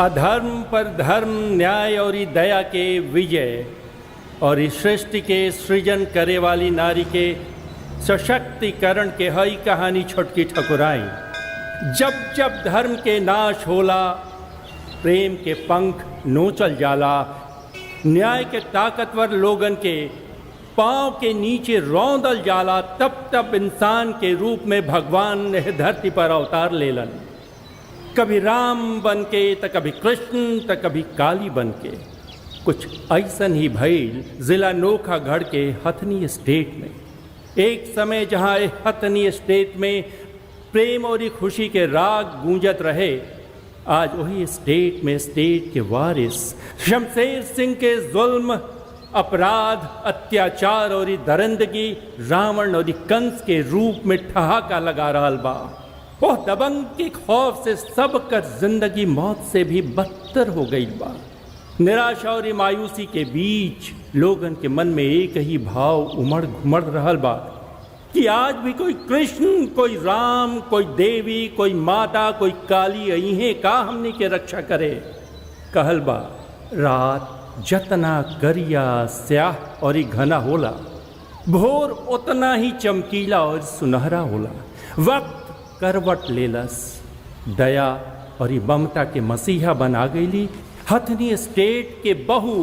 अधर्म पर धर्म, न्याय और दया के विजय और इस सृष्टि के सृजन करे वाली नारी के सशक्तिकरण के हई कहानी छोटकी ठकुराई। जब जब धर्म के नाश होला, प्रेम के पंख नोचल जाला, न्याय के ताकतवर लोगन के पांव के नीचे रौंदल जाला, तब तब इंसान के रूप में भगवान ने धरती पर अवतार लेलन। कभी राम बन के तो कभी कृष्ण तो कभी काली बन के। कुछ ऐसन ही भइल जिला नोखागढ़ के हथनी स्टेट में। एक समय जहाँ हथनी स्टेट में प्रेम और खुशी के राग गूंजत रहे, आज वही स्टेट में स्टेट के वारिस शमशेर सिंह के जुल्म, अपराध, अत्याचार और दरिंदगी रावण और कंस के रूप में ठहाका लगा रहल बा। वह दबंग के खौफ से सबकर जिंदगी मौत से भी बदतर हो गई बा। निराशा और मायूसी के बीच लोगन के मन में एक ही भाव उमड़ घुमड़ रहल बा कि आज भी कोई कृष्ण, कोई राम, कोई देवी, कोई माता, कोई काली अइहे का हमनी के रक्षा करे। कहल बा रात जतना करिया, स्याह और घना होला, भोर उतना ही चमकीला और सुनहरा होला। वक्त करवट लेलस, दया और ममता के मसीहा बना गईली हथनी स्टेट के बहू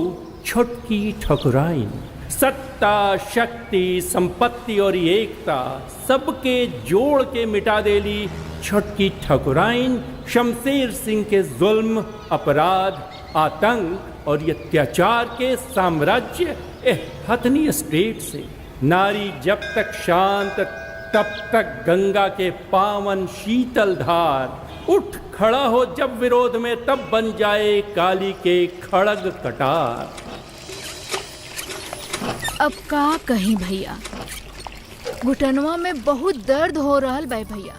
छोटकी ठकुराइन। सत्ता, शक्ति, संपत्ति और एकता सबके जोड़ के मिटा देली छोटकी ठकुराइन शमशेर सिंह के जुल्म, अपराध, आतंक और अत्याचार के साम्राज्य हथनी स्टेट से। नारी जब तक शांत तब तक गंगा के पावन शीतल धार। उठ खड़ा हो जब विरोध में, तब बन जाए काली के खड़ग कटार। अब का कहीं भैया, घुटनवा में बहुत दर्द हो रहल बा भैया।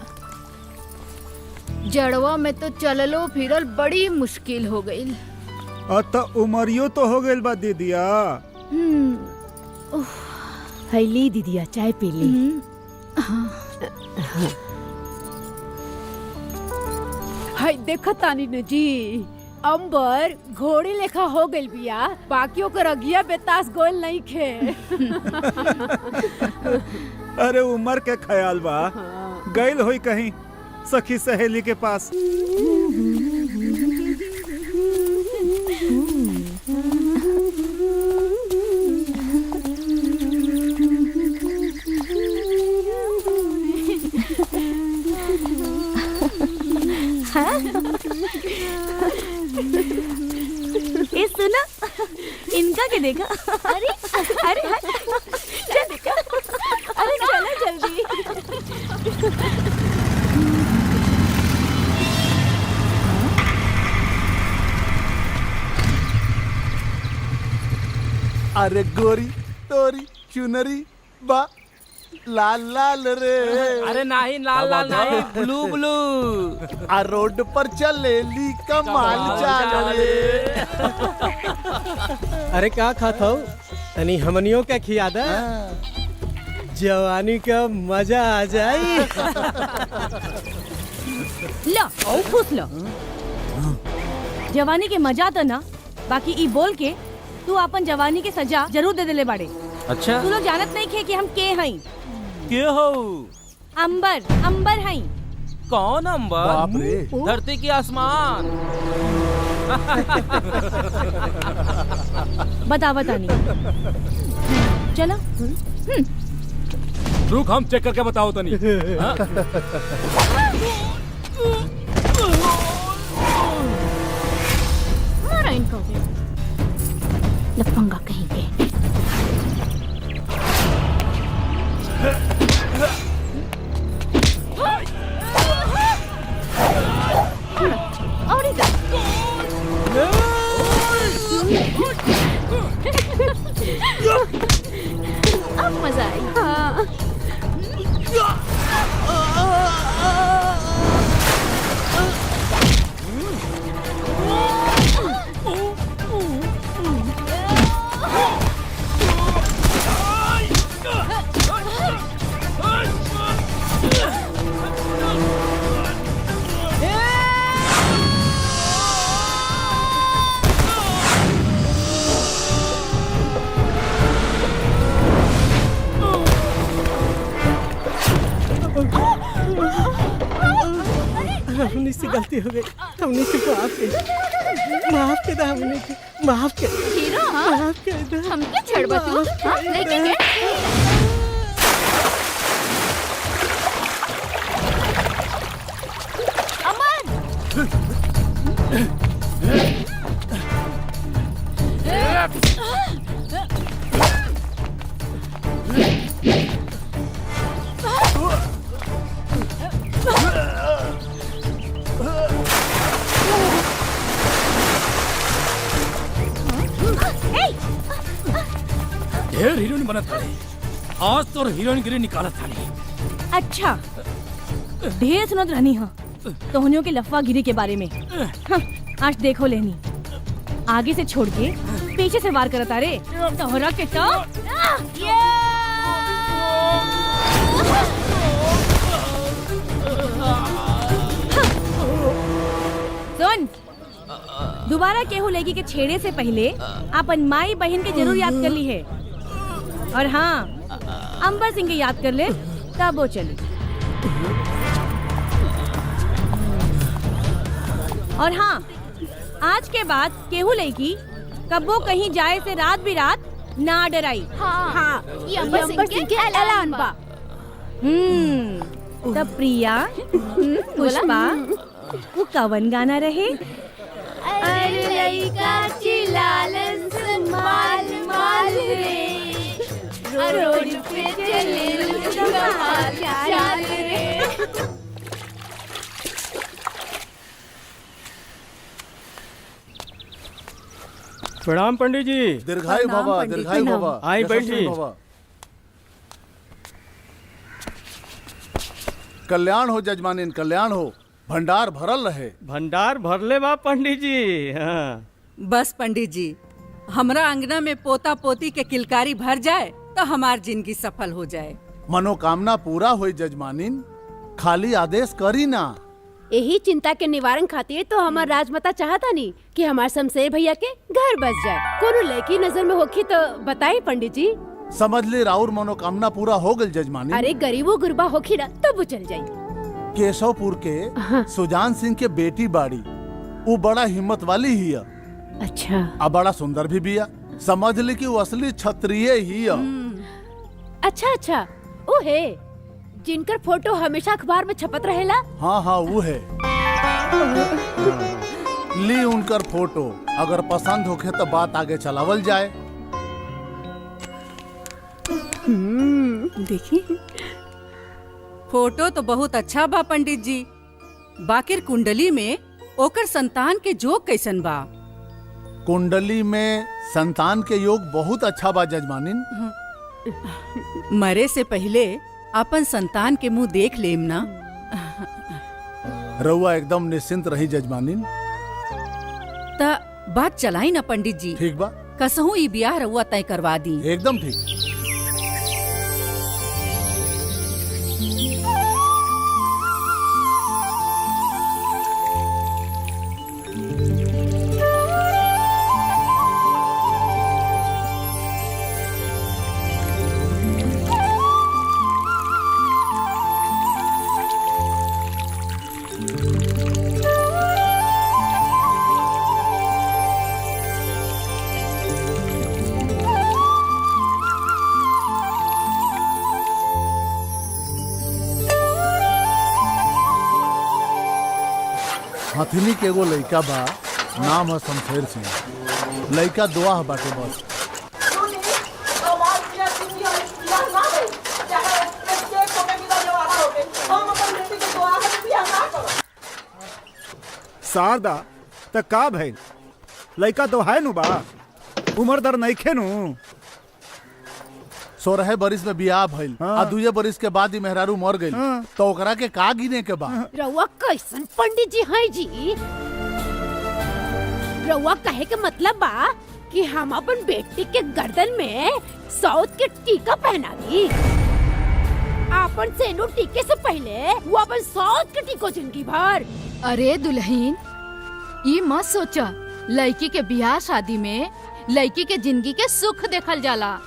जड़वा में तो चललो फिरल बड़ी मुश्किल हो गईल। तो उमरियो तो हो गईल बा दीदिया। हैली दीदिया चाय पी ली। हाय देखा तानी न जी, अंबर घोड़ी लेखा हो गइल बिया, बाकियों के रगिया बेतास गोल नहीं खे। अरे उमर के ख्याल बा, गइल होई कहीं सखी सहेली के पास। ए सुना, इनका के देखा। अरे अरे क्या देखा? अरे चलो जल्दी। अरे गोरी तोरी चुनरी बा लाल लाल रे। अरे नहीं लाल लाल नहीं, ब्लू ब्लू। आ रोड पर चलेली कमाल चाल रे। अरे का खात हो? तनी हमनियों का खिया दे, जवानी का मजा आ जाई। लो ओ खुश लो। जवानी के मजा तो ना, बाकी ई बोल के तू अपन जवानी के सजा जरूर दे देले बाड़े। अच्छा तू लोग जानत नहीं खे कि हम के हई। के हो? अंबर, अंबर हई। कौन अंबर? बाप रे। धरती की आसमान। बता बतानी। चलो। रुक, हम चेक करके बताओ तनी। मारा इनको लफंगा कहीं के। और इधर अब मजा आई। हमनी से गलती हो गई, हमनी से माफ कर दे, हमनी के माफ कर दे, हीरो हाँ माफ कर दे। हमके छेड़बा तू हाँ लेके के ढेर हीरोइन बनत थाने, आज तो हीरोइन गिरी निकालत थाने। अच्छा ढेर सुनत रहनी हाँ तोहनियों के लफवा गिरी के बारे में। हाँ, आज देखो लेनी आगे से छोड़ के पीछे से वार करता रे तोहरा के तो सुन दोबारा केहू लेगी के छेड़े से पहले अपन माई बहन के जरूर याद कर ली है, और हाँ अंबर सिंह के याद कर ले तब वो चली। और हाँ आज के बाद केहू लेगी कब्बो कहीं जाए से रात बिरात ना डराई। हाँ ये अंबर सिंह के ऐलान बा। तब प्रिया पुष्पा वो कवन गाना रहे? अरे लइका चिल्लालन से माल माल रे रोड पे चले चाल रे। प्रणाम पंडित जी। दीर्घायु भवा, दीर्घायु भवा। आई बैठी। यशस्वी भवा। कल्याण हो जजमानिन, कल्याण हो, भंडार भरल रहे। भंडार भरले बा पंडित जी। हाँ बस पंडित जी हमरा अंगना में पोता पोती के किलकारी भर जाए तो हमार जिंदगी सफल हो जाए। मनोकामना पूरा होई जजमानिन, खाली आदेश करी ना। यही चिंता के निवारण खातिर तो हमार राजमाता चाहता नहीं कि हमार शमशेर भैया के घर बस जाए। कोनो लड़की नजर में होखी तो बताई पंडित जी। समझ ले राउर मनोकामना पूरा हो गई जजमानिन। अरे गरीबो गुरबा होखी ना तब चल जाई। केशवपुर के सुजान सिंह के बेटी बाड़ी, वो बड़ा हिम्मत वाली ही है। अच्छा अब बड़ा सुंदर भी बिया। समझ ले कि वो असली क्षत्रिय ही है। अच्छा अच्छा ओ है जिनकर फोटो हमेशा अखबार में छपत रहेला। हाँ हाँ वो है। ली उनकर फोटो, अगर पसंद होखे तो बात आगे चलावल जाए। देखिए फोटो तो बहुत अच्छा बा पंडित जी, बाकिर कुंडली में ओकर संतान के जोग कैसन बा? कुंडली में संतान के योग बहुत अच्छा बा जजमानिन। मरे से पहले अपन संतान के मुंह देख लेम ना। रउआ एकदम निश्चिंत रही जजमानिन। ता बात चलाई ना पंडित जी। ठीक बा, कसहू ई ब्याह रउआ तय करवा दी। एकदम ठीक। हथिनी के एगो लइका बा, नाम है शमशेर सिंह। लइका दुआ बाटे बस। शारदा त का भइल? लइका तो है नु बा, उम्र दर नइखे नु। 16 बरिस में बियाह भइल। हाँ। आ 2 बरिस के बाद ही मेहरारू मर गइल। हाँ। तो ओकरा के का गिने के बा? रउआ कैसन पंडित जी हैं जी? रउआ कहे के मतलब बा कि हम अपन बेटी के गर्दन में सौत के टीका पहना दी। अपन सेनुर टीके से पहले वो अपन सौत के टीको जिंदगी भर। अरे दुल्हन ये मत सोचा, लड़की के ब्याह शादी में लड़की के जिंदगी के सुख देखल जाला।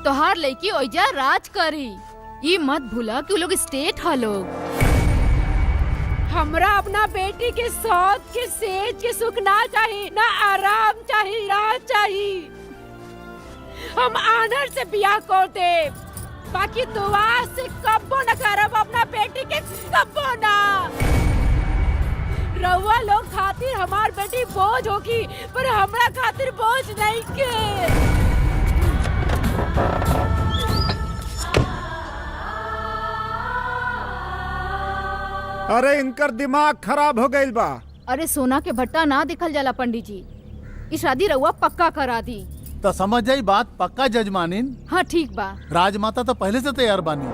तोहार लड़की ओइजा राज करी। ये मत भूला कि वो लोग स्टेट है लोग। हमरा अपना बेटी के सौत के सेज के सुख ना चाहिए, ना आराम चाहिए, ना चाहिए। हम आनर से बियाह कर दे, बाकी दुआ से कब्बो न करब अपना बेटी के, कब्बो ना। रउआ लोग खातिर हमार बेटी बोझ होगी, पर हमरा खातिर बोझ नहीं के। अरे इनकर दिमाग खराब हो गइल बा। अरे सोना के भट्टा ना दिखल जाला पंडित जी, ई शादी रउआ पक्का करा दी। तो समझ जाई बात पक्का जजमानिन। हाँ ठीक बा। राजमाता तो पहले से तैयार बानी।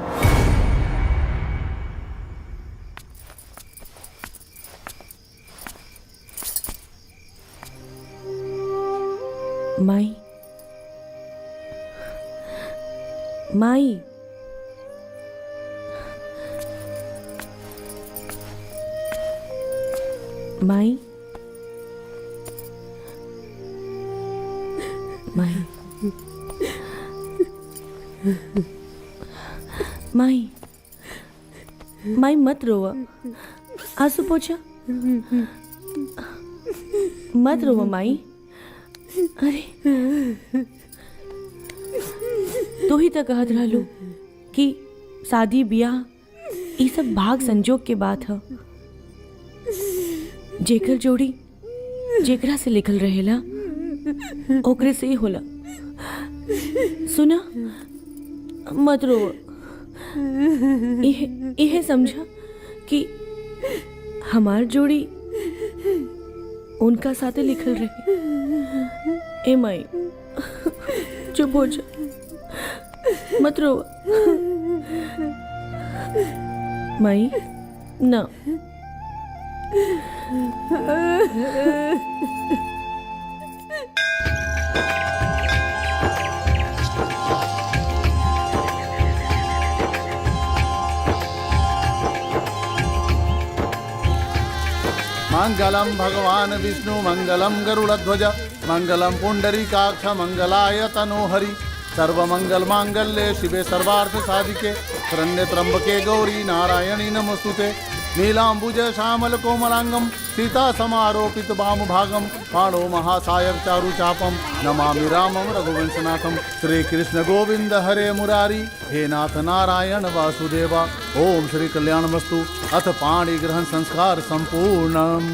माई माई माई माई माई माई मत रोवा, आंसू पोछा, मत रोवा माई। अरे तू ही तो कहत रहलू कि शादी ब्याह ये सब भाग संजोग के बात है। जेकर जोड़ी जेकरा से लिखल रहेला ओकरे से ही होला। सुना, मत रो, यह समझा कि हमार जोड़ी उनका साथे लिखल रहे। ए माई चुप हो जा, मत रो माई ना। मंगलम भगवान विष्णु मंगलम गरुड़ध्वज मंगलम पुंडरीकाक्ष मंगलाय तनोहरि सर्वमंगल मांगल्ये शिवे सर्वार्थ साधिके शरण्ये त्र्यंबके गौरी नारायणी नमोस्तुते। नीलांबुज श्यामल कोमलांगम सीता समारोपित वाम भागम पाणो महासायक चारु चापम नमामि रामम रघुवंशनाथम। श्री कृष्ण गोविंद हरे मुरारी हे नाथ नारायण वासुदेवा। ओम श्री कल्याणमस्तु। अथ पाणि ग्रहण संस्कार संपूर्णम।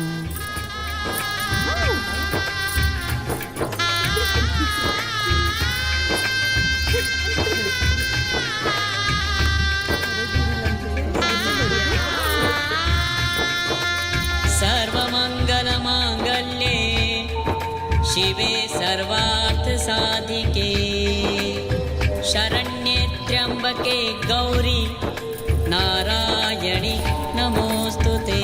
सर्वमंगलमांगल्ये शिवे सर्वार्थ साधिके शरण्ये त्र्यंबके गौरी नारायणी नमोस्तुते।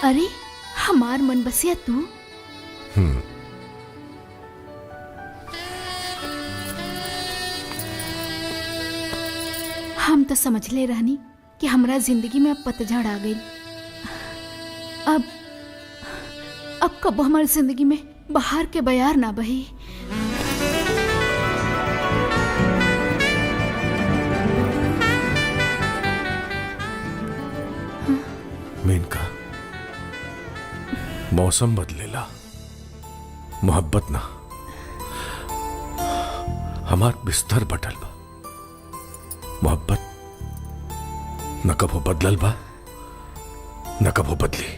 अरे हमार मन बसिया तू। हम तो समझ ले रहनी कि हमरा जिंदगी में अब पतझड़ आ गई। अब अब कब हमारी जिंदगी में बाहर के बयार ना बही। मेनका, मौसम बदलेला, मोहब्बत ना। हमार बिस्तर बटल बा, मोहब्बत न कबो बदलल बा न कबो बदली।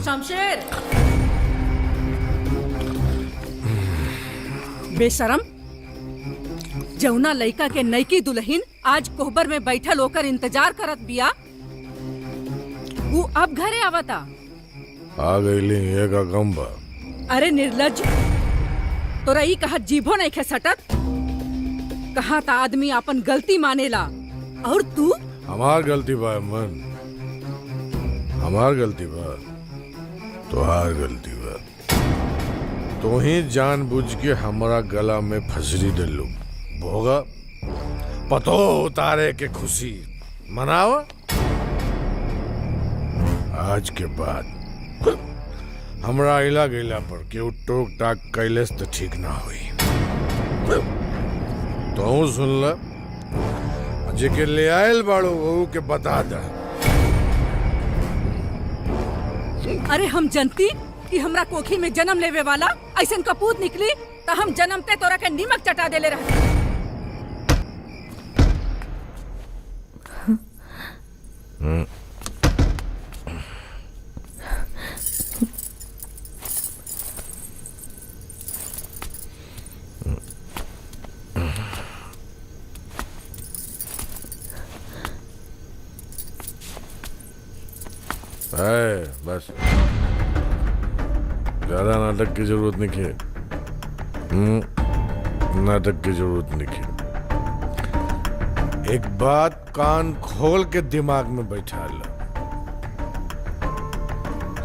शमशेर, बेशरम, जौना लइका के नईकी दुल्हन आज कोहबर में बैठल होकर इंतजार करत बिया, वो अब घरे आवता। आ गईली एका गंबा। अरे निर्लज, तोरा ई कहा जीभो नहीं खे सटत। कहा था आदमी अपन गलती मानेला और तू? हमार गलती बा मन, हमार गलती बा, तोहार गलती बा। तो ही जानबूझ के हमारा गला में फसरी दिलू भोगा पतो उतारे के खुशी मनावा। आज के बाद हमरा इला गईला पर केहू टोक टाक कैलेस तो ठीक ना हुई। तो सुन ला, जेके ले आयल बाड़ो वहू के बता दा। अरे हम जनती कि हमरा कोखी में जन्म लेवे वाला ऐसन कपूत निकली तो हम जन्मते तोरा के नीमक चटा देले रहते। बस ज्यादा नाटक की जरूरत नहीं है। नाटक की जरूरत नहीं है। एक बात कान खोल के दिमाग में बैठा लो,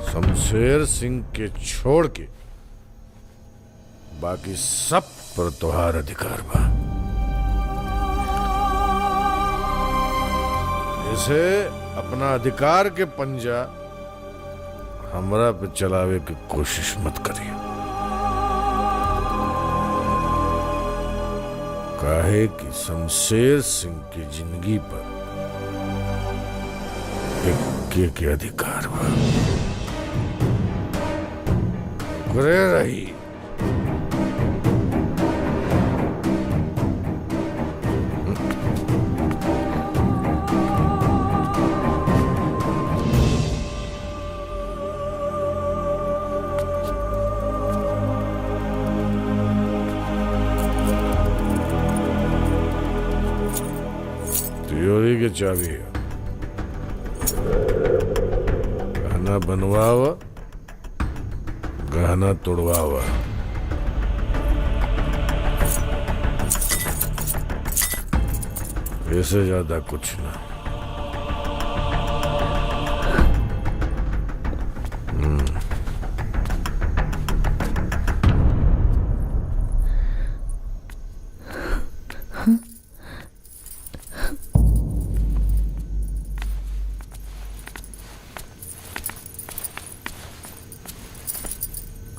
शमशेर सिंह के छोड़ के बाकी सब पर तोहार अधिकार बा। इसे अपना अधिकार के पंजा हमरा पे चलावे की कोशिश मत करिए, काहे कि शमशेर सिंह की जिंदगी पर एक के अधिकार बा। करे रही तिजोरी की चाबी है, गहना बनवावा, गहना तोड़वावा। इससे ज्यादा कुछ ना।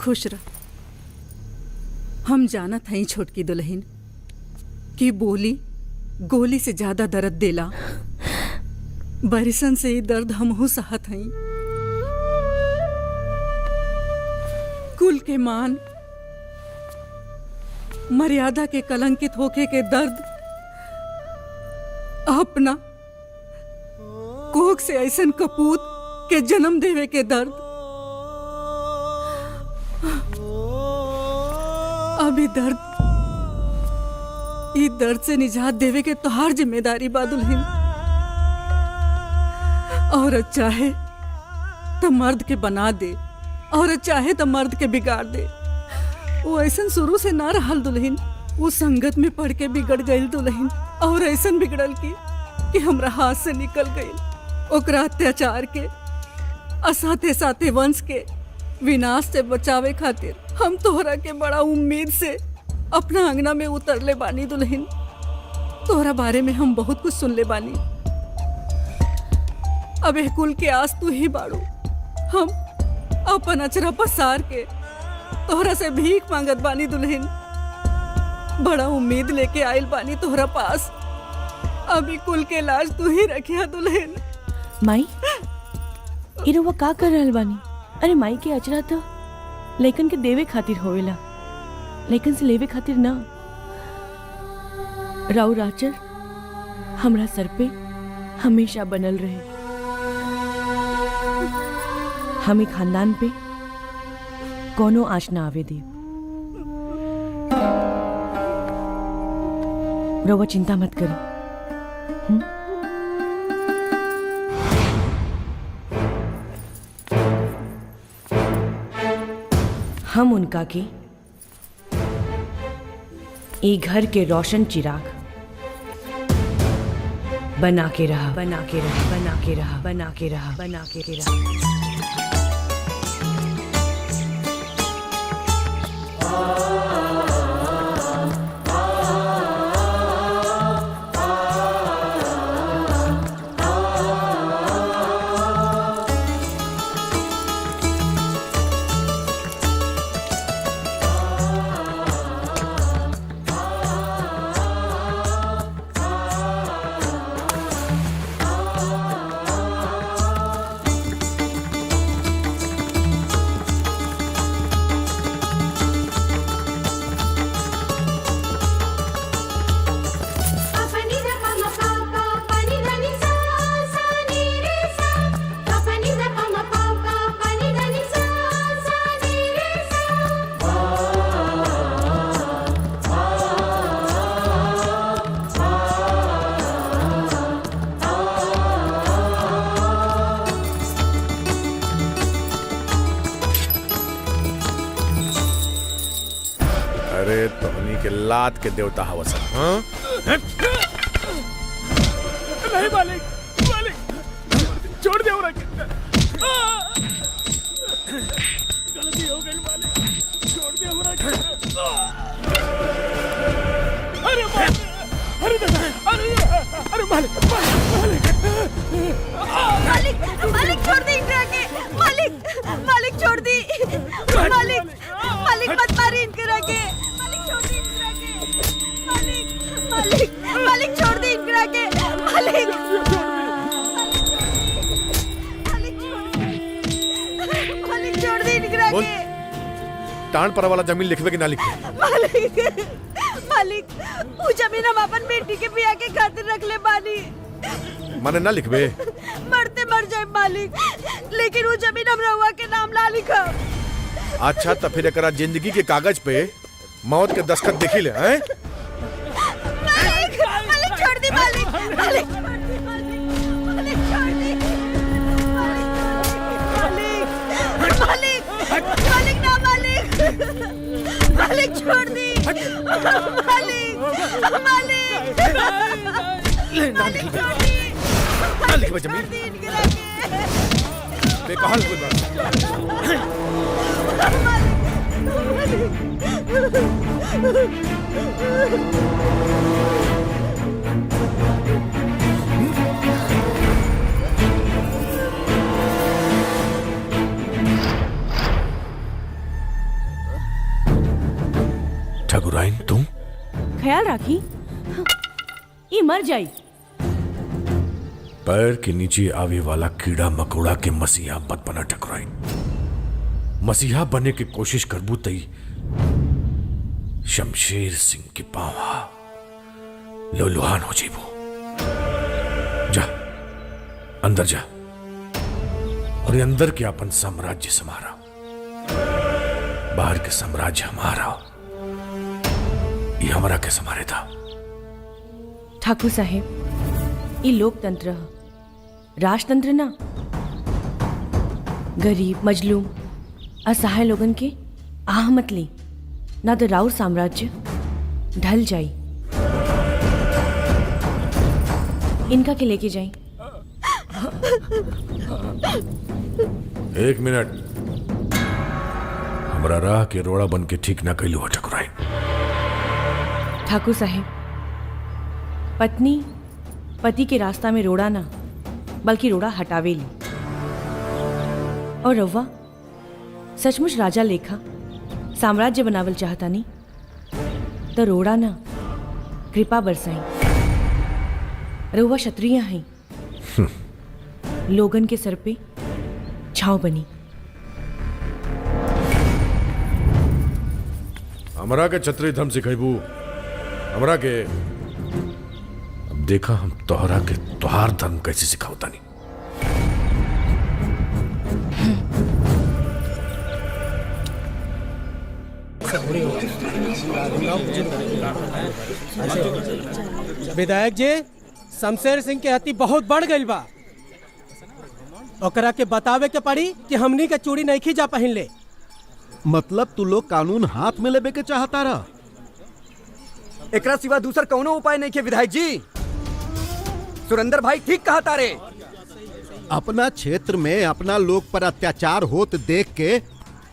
खुश रह। हम जानत हई छोटकी दुल्हन कि बोली गोली से ज्यादा दर्द देला। बरिसन से ही दर्द हमहू सहत हई। कुल के मान मर्यादा के कलंकित होके के दर्द, अपना कोख से ऐसन कपूत के जन्म देवे के दर्द, अभी दर्द, ई दर्द से निजात देवे के तोहार जिम्मेदारी बा दुल्हन। औरत चाहे तो मर्द के बना दे, औरत चाहे तो मर्द के बिगाड़ दे। वो ऐसन शुरू से ना रहल दुल्हन, वो संगत में पढ़ के बिगड़ गई दुल्हन, और ऐसन बिगड़ल कि हमरा हाथ से निकल गई। ओकरा अत्याचार के असाते साथे वंश के विनाश से बचावे खातिर हम तोहरा के बड़ा उम्मीद से अपना अंगना में उतरले बानी दुल्हन। तोहरा बारे में हम बहुत कुछ सुन ले बानी। अब एह कुल के आस तू ही बाड़ू। हम अपन अचरा पसार के तोहरा से भीख मांगत बानी दुल्हन। बड़ा उम्मीद लेके आइल बानी तोहरा पास। अभी कुल के लाज तू ही रखिया दुल्हन। माई ई रउआ का कर रहल बानी? अरे माई के अचरा तो लेकिन के देवे खातिर होवेला, लेकिन से लेवे खातिर ना। राउ राचर हमरा सर पे हमेशा बनल रहे। हमें खानदान पे कोनो आँच ना आवे दे। रउआ चिंता मत करी। हम उनका के ए घर के रोशन चिराग बना के रहा, बना के रहा, बना के रहा, बना के रहा, बना के रहा। औलाद के देवता हवस। हाँ? नहीं मालिक, मालिक छोड़ दे उरा के। गलती हो गई मालिक, छोड़ दे उरा के। अरे मालिक, अरे दादा, अरे मालिक, मालिक मालिक छोड़ दी इनकरा के। मालिक मालिक छोड़ दी। मालिक मालिक मत मारी इनकरा के। मालिक छोड़ दी इनकरा के। मालिक मालिक मालिक छोड़ दी इनकरा के। मालिक मालिक छोड़ दी इनकरा बोल। के। टाण पर वाला जमीन लिखवे कि ना लिखवे? मालिक मालिक वो जमीन हम अपन बेटी के बिया के खातिर रख ले बानी। माने ना लिखवे? मरते मर जाए मालिक, लेकिन वो जमीन हम रहुआ के नाम ला लिखा। अच्छा तो फिर एकरा जिंदगी के कागज पे मौत के दस्तखत देखी ले। हैं? मालिक मालिक छोड़ दी। मालिक मालिक मालिक छोड़ दी। मालिक मालिक मालिक ना मालिक मालिक छोड़ दी। मालिक मालिक मालिक छोड़ दी। ना लिखवे जमीन बेकहाल कोई बात। ठाकुराइन तुम ख्याल राखी ये मर जाई। पैर के नीचे आवे वाला कीड़ा मकोड़ा के मसीहा मत बना ठकुराइन। मसीहा बने की कोशिश करबू तई शमशेर सिंह के पावा लोलुहान हो जीबू। जा अंदर जा और ये अंदर के अपन साम्राज्य समारा। बाहर के साम्राज्य हमारा, ये हमारा के समारे था। ठाकुर साहेब ये लोकतंत्र ह, राजतंत्र ना। गरीब मजलूम असहाय लोगन के आह मत ली, ना तो राउर साम्राज्य ढल जाई। इनका के लेके जाई। एक मिनट, हमरा राह के रोड़ा बन के ठीक ना कैलू हो ठकुराइन। ठाकुर साहेब पत्नी पति के रास्ता में रोड़ा ना बल्कि रोड़ा हटावे ली। और रव्वा सचमुच राजा लेखा साम्राज्य बनावल चाहता नहीं तो रोड़ा ना कृपा बरसाई। रव्वा क्षत्रिय हैं, लोगन के सर पे छाव बनी। हमरा के छत्री धर्म सिखेबू हमरा के। अब देखा हम तोहरा के तोहार धर्म कैसे सिखावता नहीं। विधायक जी शमशेर सिंह के हत्या बहुत बढ़ गई बा। ओकरा के बतावे के पड़ी कि हमनी के चूड़ी नहीं खींचा पहन ले। मतलब तू लोग कानून हाथ में लेबे के चाहता रहा? एकरा सिवा दूसर कौनो उपाय नहीं के विधायक जी। सुरेंद्र भाई ठीक कहा तारे। अपना क्षेत्र में अपना लोग पर अत्याचार होत देख के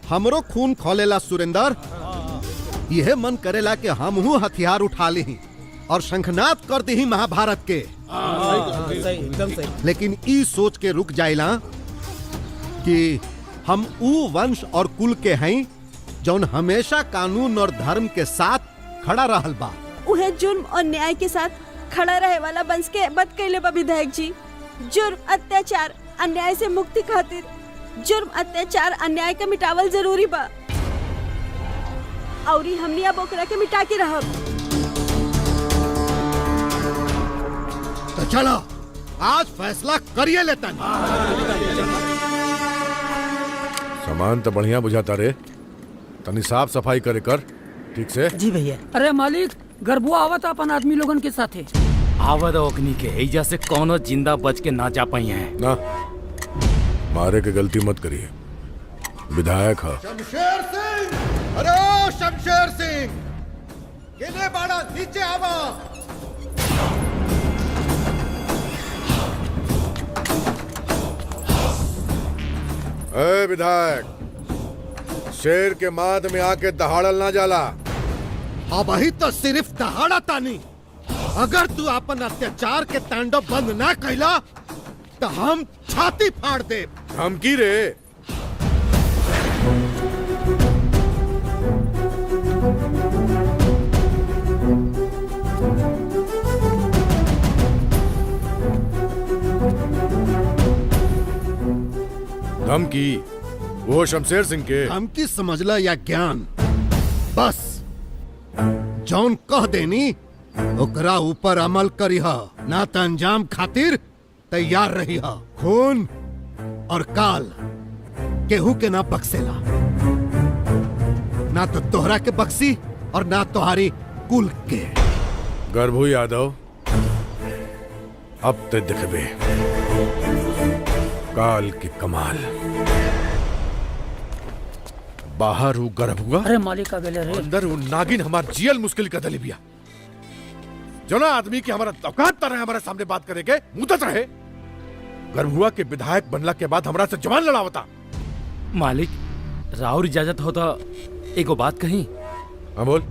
हमरो खून खोलेला सुरेंद्र। यह मन करेला कि हमहू हथियार उठा ली और शंखनाद कर दी महाभारत के। एकदम सही। लेकिन ई सोच के रुक जाइला कि हम ऊ वंश और कुल के हैं जौन हमेशा कानून और धर्म के साथ खड़ा रहल बा। उहे जुर्म और न्याय के साथ खड़ा रहे वाला वंश के बद कैले बा विधायक जी। जुर्म अत्याचार अन्याय से मुक्ति खातिर जुर्म अत्याचार अन्याय के मिटावल जरूरी बा। औरी हमनी अब ओकरा के मिटा के रहब। तो चलो आज फैसला करिए लेता। सामान तो बढ़िया बुझाता रे, तनी साफ सफाई करे कर ठीक से। जी भैया। अरे मालिक गरबुआ आवत अपन आदमी लोगन के साथे। आवत ओकनी के एजा से कोनो जिंदा बच के ना जा पाई है ना। मारे के गलती मत करिए, विधायक है। शमशेर सिंह, अरे शमशेर सिंह, केने बाड़ा नीचे आवा। ए विधायक, शेर के माद में आके दहाड़ल ना जाला। अब ही तो सिर्फ दहाड़ा तानी। अगर तू अपन अत्याचार के तांडव बंद ना कैला तो हम छाती फाड़ दे। धमकी रे। धमकी वो शमशेर सिंह के। धमकी समझला या ज्ञान, बस जौन कह देनी ओकरा ऊपर अमल करिहा, ना त अंजाम खातिर तैयार रहिहा। खून और काल केहू के ना बक्सेला, ना तो तोहरा के बक्सी और ना तुम्हारी कुल के। गर्भू यादव, अब ते दिखबे काल की कमाल। बाहर हूँ गर्भुआ, अरे मालिक का बेले रे। अंदर हूँ नागिन। हमार जियल मुश्किल का दलिबिया। जो ना आदमी की हमारा औकात तर है हमारे सामने बात करे के मुदत रहे। गर्भुआ के विधायक बनला के बाद हमरा से जवान लड़ावता। मालिक राउर इजाजत हो तो एगो बात कही। हाँ बोल।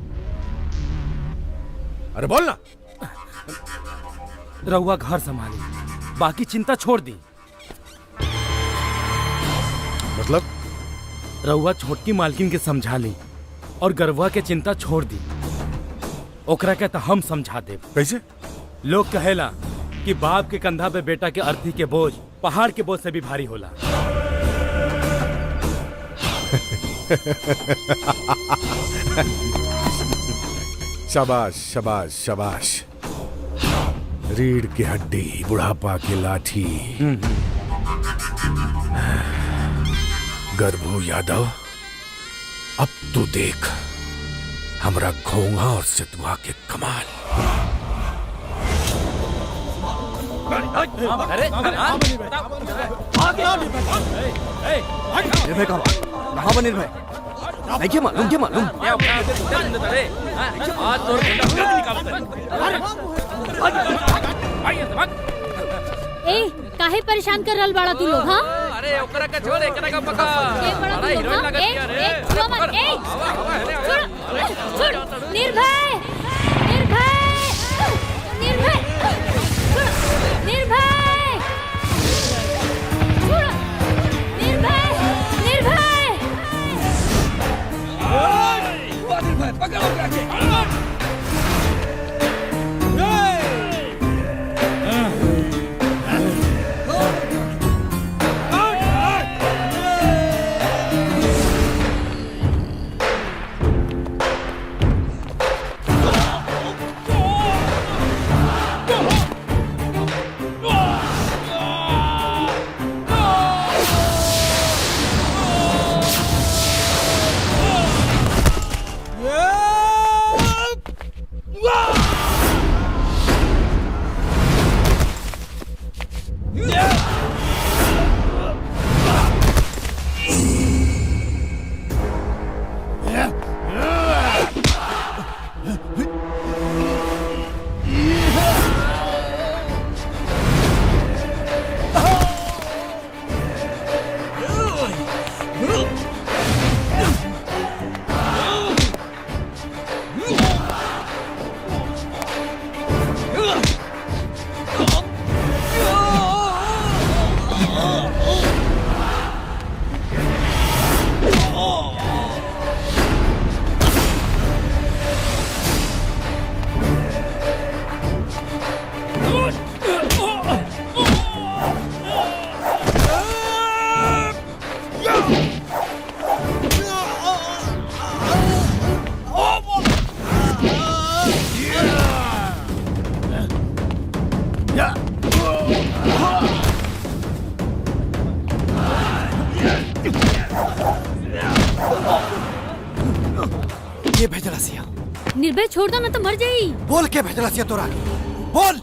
अरे बोल ना। रउआ घर संभाली, बाकी चिंता छोड़ दी। मतलब? रउआ छोटकी मालकिन के समझा ली और गरवा के चिंता छोड़ दी। ओकरा के तो हम समझा दे। कैसे? लोग कहेला कि बाप के कंधा पे बेटा के अर्थी के बोझ पहाड़ के बोझ से भी भारी होला। शाबाश शाबाश शाबाश। रीढ़ की हड्डी, बुढ़ापा की लाठी। गर्भू यादव, अब तू देख हमरा घोंघा और सितुआ के कमाल। निर्भय कहाँ बा निर्भय? नहीं क्या मालूम क्या मालूम? ए काहे परेशान कर रहल बाड़ा तू लोग? हाँ अरे ओकरा का छोड़, एकरा का पका। अरे हीरोइन लगत बिया रे। छुआ मत। छोड़ निर्भय, निर्भय, निर्भय, निर्भय, छोड़ निर्भय, निर्भय। निर्भय पकड़ो ओकरा के। ये भेजला सिया। निर्भय छोड़ दो ना तो मर जाई। बोल के भेजला सिया तोरा? बोल।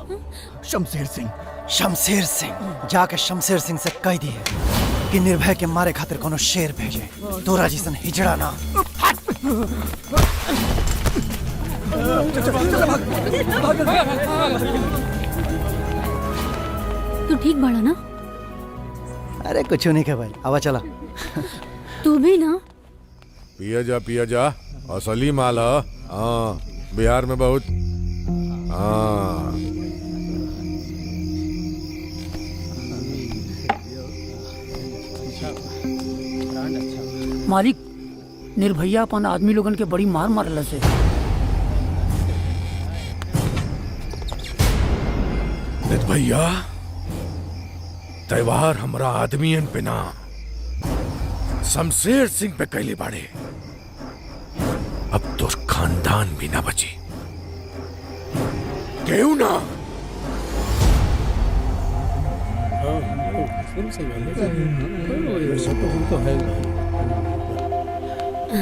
शमशेर सिंह। शमशेर सिंह जाके शमशेर सिंह से कह दिए कि निर्भय के मारे खातिर कोनो शेर भेजे। तोरा जैसन हिजड़ा ना। तू ठीक बड़ा ना? अरे कुछ नहीं क्या भाई, आवा चला। तू भी ना? पिया जा असली माल है। हाँ बिहार में बहुत। हाँ मालिक निर्भैया अपन आदमी लोगन के बड़ी मार मारला से। भैया त्योहार हमरा आदमियन पे ना शमशेर सिंह पे कैले बाड़े। अब तो खानदान भी ना बची। क्यों ना?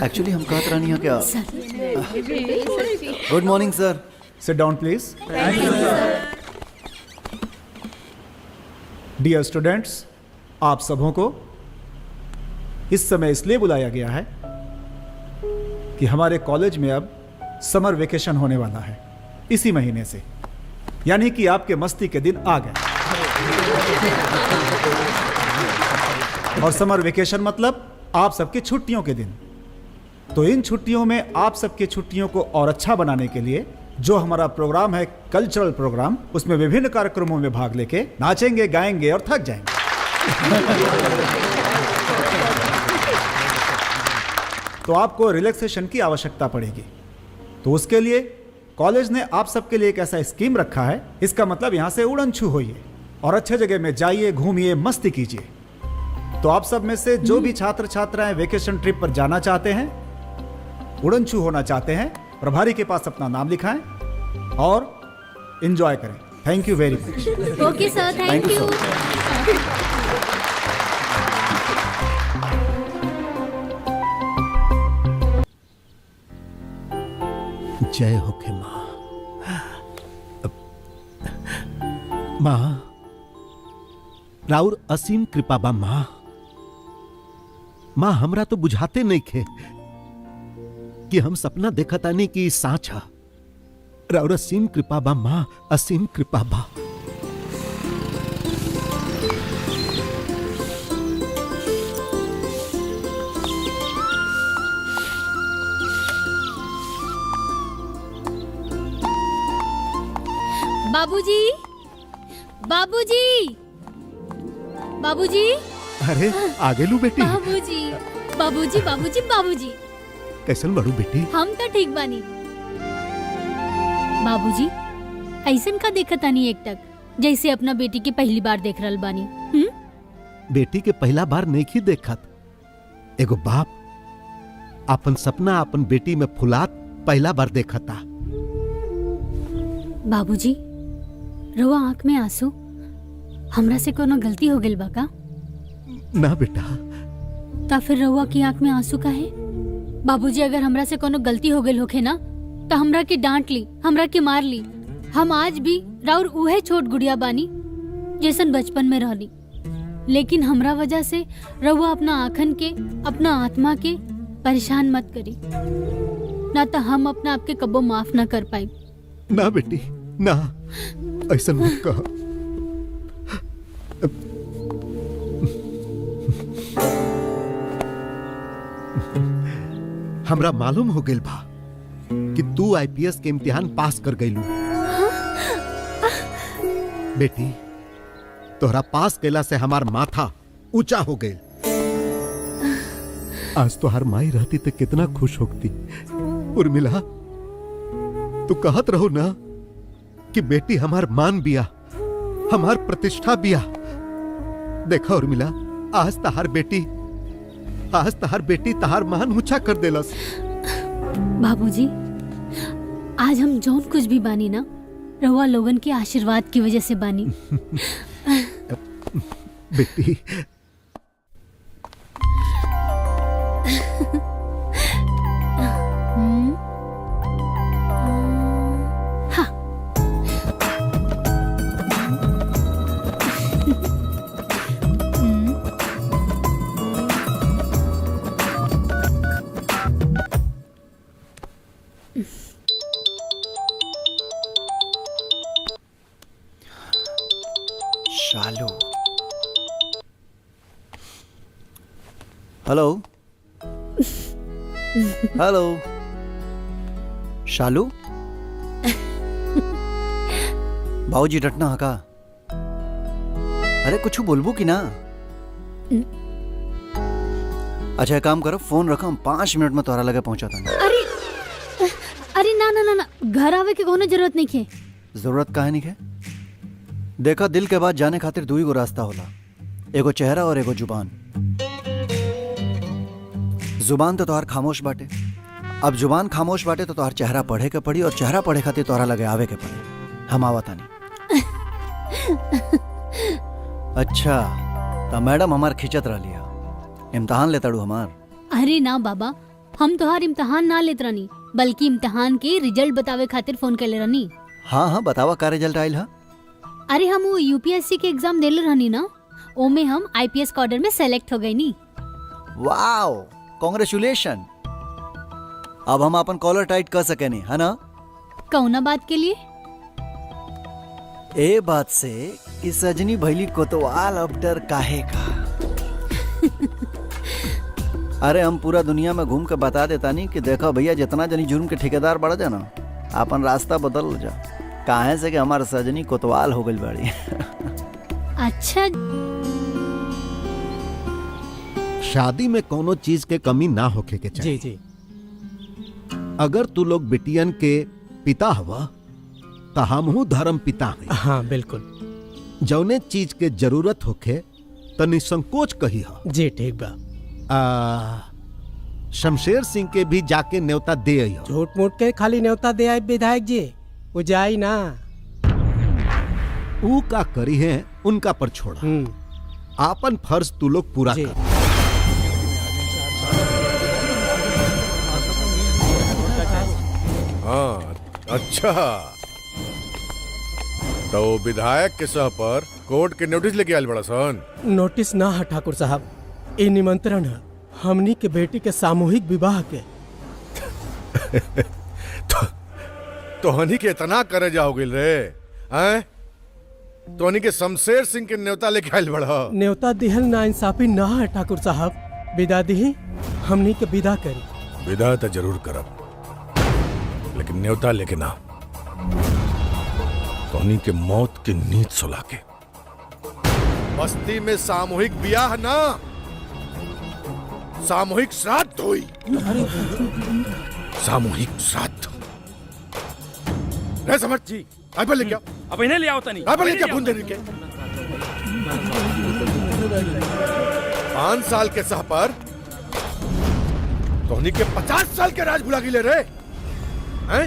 एक्चुअली हम कहत रहनी हो क्या? Good morning sir. Sit down please. Dear students, आप सबों को इस समय इसलिए बुलाया गया है कि हमारे कॉलेज में अब समर वेकेशन होने वाला है इसी महीने से, यानी कि आपके मस्ती के दिन आ गए। और समर वेकेशन मतलब आप सबकी छुट्टियों के दिन। तो इन छुट्टियों में आप सबकी छुट्टियों को और अच्छा बनाने के लिए जो हमारा प्रोग्राम है, कल्चरल प्रोग्राम, उसमें विभिन्न कार्यक्रमों में भाग लेके नाचेंगे, गाएंगे और थक जाएंगे। तो आपको रिलैक्सेशन की आवश्यकता पड़ेगी। तो उसके लिए कॉलेज ने आप सबके लिए एक ऐसा स्कीम रखा है। इसका मतलब यहाँ से उड़न छू होइए और अच्छे जगह में जाइए, घूमिए, मस्ती कीजिए। तो आप सब में से जो भी छात्र छात्राएं वेकेशन ट्रिप पर जाना चाहते हैं, उड़न छू होना चाहते हैं, प्रभारी के पास अपना नाम लिखाएं और एंजॉय करें। थैंक यू वेरी मच। ओके सर, थैंक यू। जय हो के माँ। राउर असीम कृपा बा माँ। माँ हमरा तो बुझाते नहीं खे कि हम सपना देखता नहीं कि साँच है। राउर असीम कृपा बा माँ, असीम कृपा बा। बाबूजी, बाबूजी, बाबूजी। अरे आगे लू बेटी। बाबूजी, बाबूजी, बाबूजी, बाबूजी। कैसन बड़ू बेटी? हम तो ठीक बानी। बाबूजी ऐसन का देखता नहीं एक टक, जैसे अपना बेटी के पहली बार देख रहल बानी। बेटी के पहला बार नहीं ही देखत। एगो बाप अपन सपना अपन बेटी में फुलात पहला बार देखता। बाबूजी रोआ आंख में आंसू, हमरा से कोनो गलती हो गइल बा का? ना बेटा। ता फिर रउआ की आंख में आंसू काहे? बाबूजी अगर हमरा से कोनो गलती हो गइल होखे ना तो हमरा के डांट ली, हमरा के मार ली। हम आज भी राउर उहे छोट गुड़िया बानी जैसन बचपन में रहली। लेकिन हमरा वजह से रउआ अपना आँखन के, अपना आत्मा के परेशान मत करी, ना तो हम अपना आपके कबो माफ ना कर पाई। ना बेटी ना, ऐसा मत कहो। हमरा मालूम हो गइल बा कि तू आईपीएस के इम्तिहान पास कर गइलू। बेटी तोहरा पास कैला से हमार माथा ऊंचा हो गइल। आज तो हर माई रहती तो कितना खुश होती। उर्मिला तू कहत रहो ना कि बेटी हमार मान बिया, हमार प्रतिष्ठा बिया। देखा उर्मिला, आज तहार बेटी तहार मान ऊंचा कर देलस। बाबूजी आज हम जौन कुछ भी बानी ना, रउआ लोगन के आशीर्वाद की वजह से बानी। बेटी शालू। हेलो हेलो शालू। बाबूजी डटना हका। अरे कुछ बोलबू की ना। अच्छा एक काम करो, फोन रखो, हम 5 मिनट में तोहरा लगे पहुंचा था। अरे ना ना ना ना, घर आवे के कोनो जरूरत नहीं है। जरूरत काहे नहीं है? देखा, दिल के बाद जाने खातिर 2 गो रास्ता होला, एगो चेहरा और एगो जुबान। जुबान तो तोहार खामोश बाटे, अब जुबान खामोश बाटे तो तोहार चेहरा पढ़े के पड़ी, और चेहरा पढ़े खातिर तोहरा लगे आवे के पड़ी। हम आवता नहीं। अच्छा तो मैडम हमार खिंचत रह लिया, इम्तहान लेताड़ू हमार। अरे ना बाबा, हम तोहार इम्तहान ना लेत रहनी, बल्कि इम्तहान के रिजल्ट बतावे खातिर फोन कैले रहनी। हाँ हाँ बतावा, का रिजल्ट आयल हा? अरे हम वो यूपीएससी के एग्जाम देले रहनी ना, ओमे हम आईपीएस कॉडर में सेलेक्ट हो गई नी। Wow, congratulation. अब हम अपन कॉलर टाइट कर सके नहीं, है ना? कौना बात के लिए? ए बात से कि सजनी भैली कोतवाल अब डर काहे का। अरे हम पूरा दुनिया में घूम के बता देता नहीं कि देखो भैया, जितना जनी जुर्म के ठेकेदार बढ़ जाना, अपन रास्ता बदल जा, काहे से कि हमार सजनी कोतवाल हो गई बड़ी। अच्छा, शादी में कोनो चीज के कमी ना होके के चाहिए। जी जी। अगर तू लोग बिटियन के पिता हवा तो हमहू धर्म पिता हैं। हाँ बिल्कुल। जौने चीज के जरूरत होखे तो निसंकोच कही हा। जी ठीक बा। शमशेर सिंह के भी जाके न्योता दे आई हो। झूठ मूठ के खाली न्योता दे आए विधायक जी, वो जाई ना। ऊ का करी है उनका पर छोड़ा, आपन फर्ज तू लोग पूरा कर। हाँ अच्छा, तो विधायक के सह पर कोर्ट के नोटिस लेके आयल बड़ा सन। नोटिस ना है ठाकुर साहब, ये निमंत्रण है हमनी के बेटी के सामूहिक विवाह के। तो हनी के इतना करे जाओगे रे, हैं? तो हनी के शमशेर सिंह के न्योता लेके आयल बड़ा। न्योता दिहल ना इंसाफी ना है ठाकुर साहब, विदा दी हमनी के विदा करी। विदा तो जरूर करब, लेकिन न्योता लेके ना, टोनी के मौत की नींद सुला के। बस्ती में सामूहिक ब्याह ना, सामूहिक श्राद्ध हुई। सामूहिक श्राद्ध। रे समझ जी, राइफल लेके आओ। अब इन्हें ले आओ तनी। राइफल लेके आओ, बूंदे के 5 साल के सह पर टोनी के 50 साल के राज भुला गिले रे, हैं?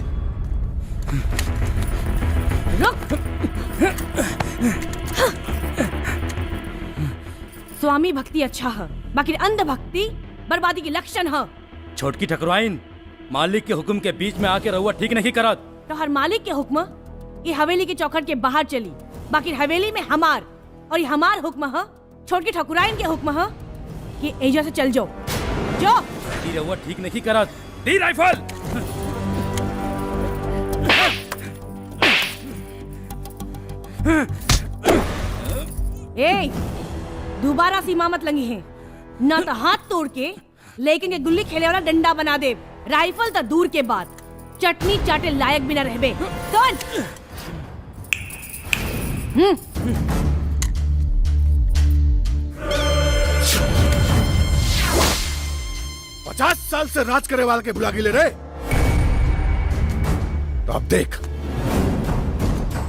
स्वामी भक्ति अच्छा है, बाकी अंध भक्ति बर्बादी की लक्षण है। छोटकी ठकुराइन, मालिक के हुक्म के बीच में आके रहुआ ठीक नहीं करत। तो हर मालिक के हुक्म ये हवेली के चौखट के बाहर चली, बाकी हवेली में हमार, और ये हमार हुक्म है, छोटकी ठकुराइन के हुक्म है कि एजा से चल जाओ। जो रहुआ ठीक नहीं करत। दी राइफल। ए, दोबारा सीमा मत लंगी है, ना तो हाथ तोड़ के लेकिन के गुल्ली खेले वाला डंडा बना दे। राइफल तो दूर के बाद चटनी चाटे लायक भी ना रहबे। सुन, 50 साल से राज करे वाला के बुला गिले रे। तो अब देख,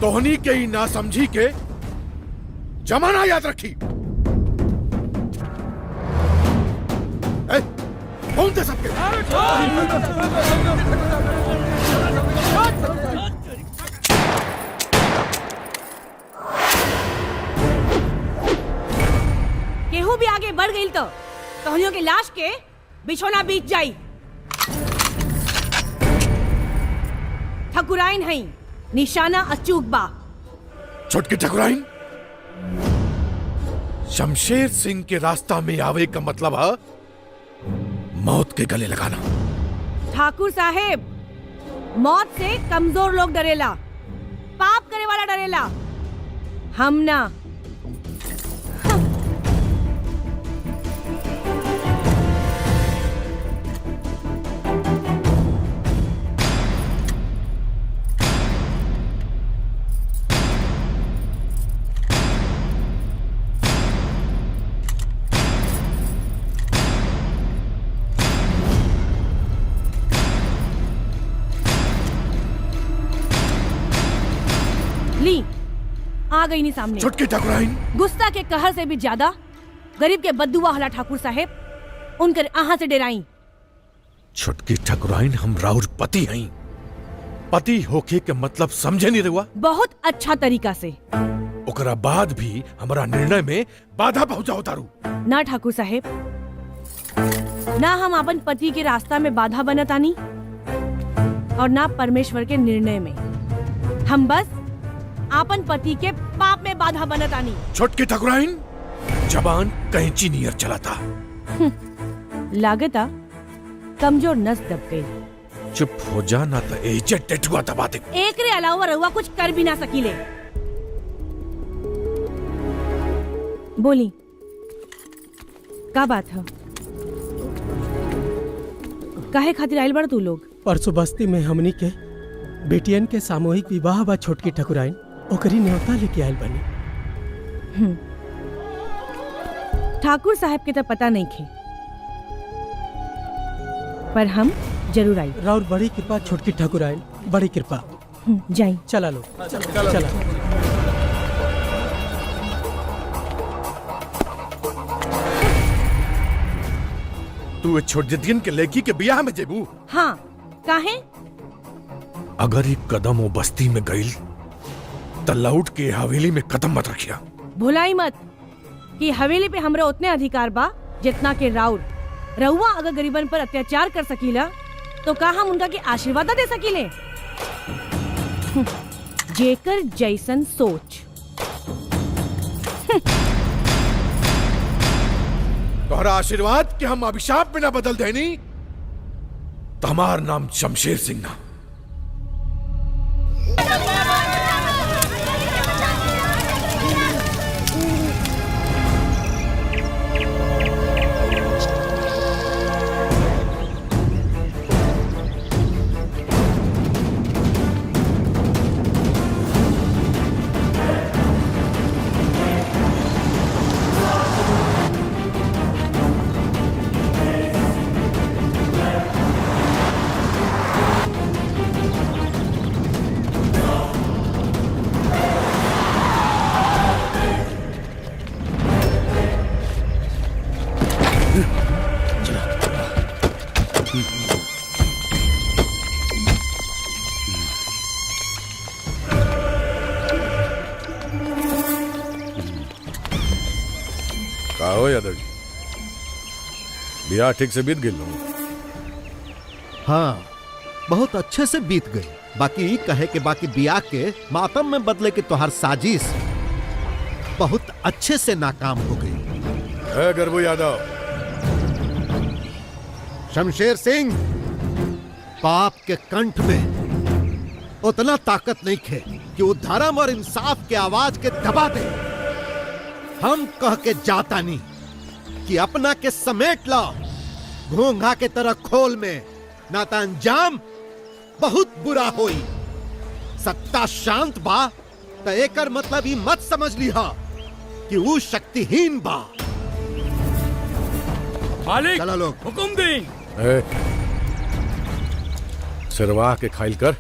तोहनी के ही ना समझी के जमाना याद रखी। कौन थे सबके? केहू भी आगे बढ़ गई तो तोहनियों के लाश के बिछोना बीत जाई। ठकुराइन है, निशाना अचूक बा। छोटकी ठकुराइन, शमशेर सिंह के रास्ता में आवे का मतलब है मौत के गले लगाना। ठाकुर साहेब, मौत से कमजोर लोग डरेला, पाप करे वाला डरेला, हम ना। आ गई नहीं सामने। छुटकी ठाकुराइन गुस्सा के कहर से भी ज्यादा गरीब के बद्दुआ हला ठाकुर साहेब उनकर आहा से डेराई। छुटकी ठाकुराइन हम राउर पति हई। पति होके के मतलब समझे नहीं रहुआ। बहुत अच्छा तरीका से। ओकरा बाद भी हमारा निर्णय में बाधा पहुंचाओ तारू। ना ठाकुर साहेब, ना हम अपन पति के रास्ता में बाधा बनतानी और ना परमेश्वर के निर्णय में। हम बस अपन पति के पाप में बाधा बनतानी। छुटकी ठाकुराइन जबान कैंची नियर चलाता। लागता कमजोर नस दब गई। चुप हो जा ना तो एजे टेटुआ दबा दे। एक रे अलावा रहुआ कुछ कर भी ना सकीले। बोली का बात है? काहे खातिर आइल बड़ तू लोग? परसों बस्ती में हमनी के बेटियन के सामूहिक विवाह बा छोटकी ठकुराइन, ओकरी न्योता लेके आइल बनी। ठाकुर साहब के तो पता नहीं खे, पर हम जरूर आई। राउर बड़ी कृपा छोटकी ठकुराइन, बड़ी कृपा। जाई। चला लो चला। तू छोटदियन के लड़की के बियाह में जेबू? हाँ, काहे? अगर एक कदम वो बस्ती में गईल तो लौट के हवेली में कदम मत रखिया। भुलाई मत कि हवेली पे हमरा उतने अधिकार बा जितना के राउर। रउआ अगर गरीबन पर अत्याचार कर सकीला तो का हम उनका के आशीर्वाद दे सकीले? जेकर जैसन सोच। तोहरा आशीर्वाद के हम अभिशाप में ना बदल देनी तो हमार नाम शमशेर सिंह ना। हो यादव जी, बियाह ठीक से बीत गई? हाँ, बहुत अच्छे से बीत गई। बाकी कहे के बाकी बियाह के मातम में बदले के तोहार साजिश बहुत अच्छे से नाकाम हो गई। गर्भू यादव, शमशेर सिंह, पाप के कंठ में उतना ताकत नहीं खे कि वो धर्म और इंसाफ के आवाज के दबा दे। हम कह के जाता नहीं कि अपना के समेट ला घोंघा के तरह खोल में, ना तो अंजाम बहुत बुरा होई। सत्ता शांत बा तो एकर मतलब ही मत समझ लिहा कि वो शक्तिहीन बा। मालिक, चला लोग, हुकुम दी। सिरवाह के खाइल कर,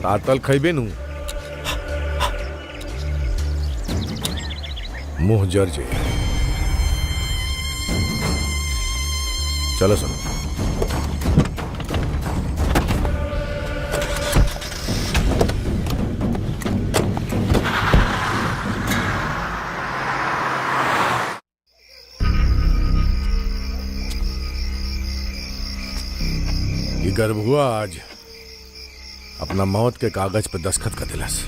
तातल खैबे नू मुंह जर जे। चलो सुनो, ये गर्भुआ आज अपना मौत के कागज पे दस्तखत कर दिलस।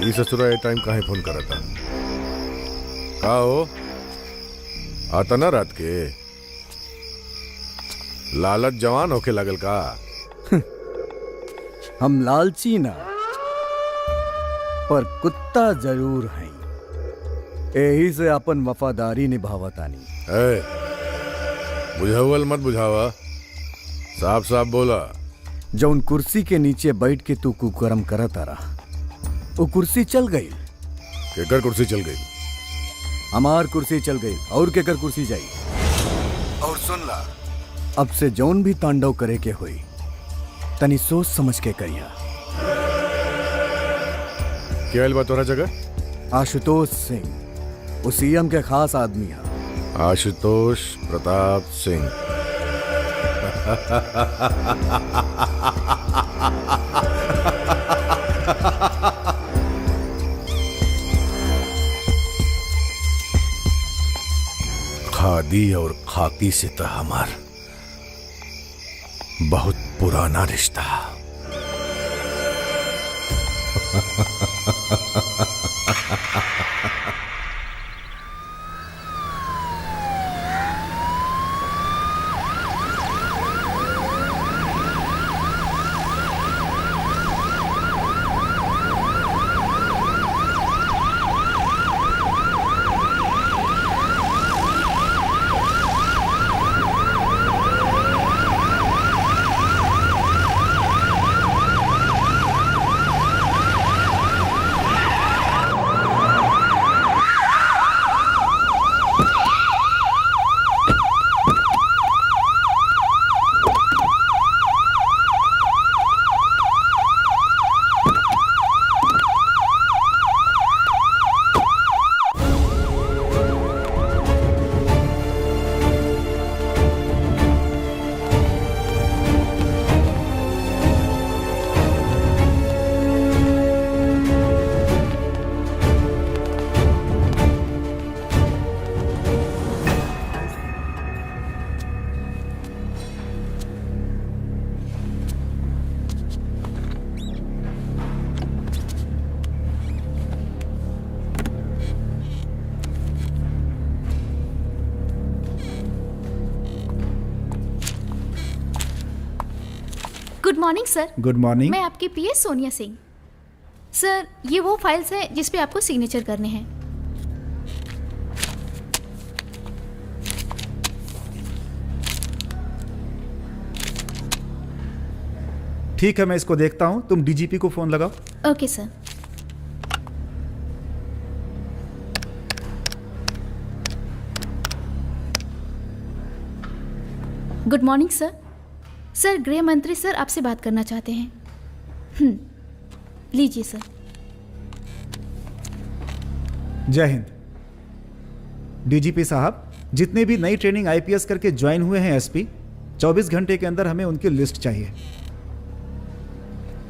ये ससुरा ये टाइम काहे फोन करा था? का हो आता ना रात के? लालच जवान होके लगल का? हम लालची ना, पर कुत्ता जरूर हैं। यही से अपन वफादारी निभावतानी। बुझावल मत बुझावा, साफ साफ बोला। जौन कुर्सी के नीचे बैठ के तू कुकर्म करत आ रहा, वो कुर्सी चल गई। केकर कुर्सी चल गई? हमार कुर्सी चल गई, और केकर कुर्सी जाई? और सुन ला, अब से जौन भी तांडव करे के होई तनी सोच समझ के करिया। क्या बा तोरा जगह? आशुतोष सिंह, वो सीएम के खास आदमी है। आशुतोष प्रताप सिंह। खादी और खाकी से तो हमार बहुत पुराना रिश्ता। Good morning sir. Good morning. मैं आपकी पीए सोनिया सिंह। सर ये वो फाइल्स हैं जिस पे आपको सिग्नेचर करने हैं। ठीक है, मैं इसको देखता हूं। तुम डीजीपी को फोन लगाओ। ओके सर। गुड मॉर्निंग सर। सर गृह मंत्री सर आपसे बात करना चाहते हैं। लीजिए सर। जय हिंद। डीजीपी साहब, जितने भी नई ट्रेनिंग आईपीएस करके ज्वाइन हुए हैं एसपी, 24 घंटे के अंदर हमें उनकी लिस्ट चाहिए।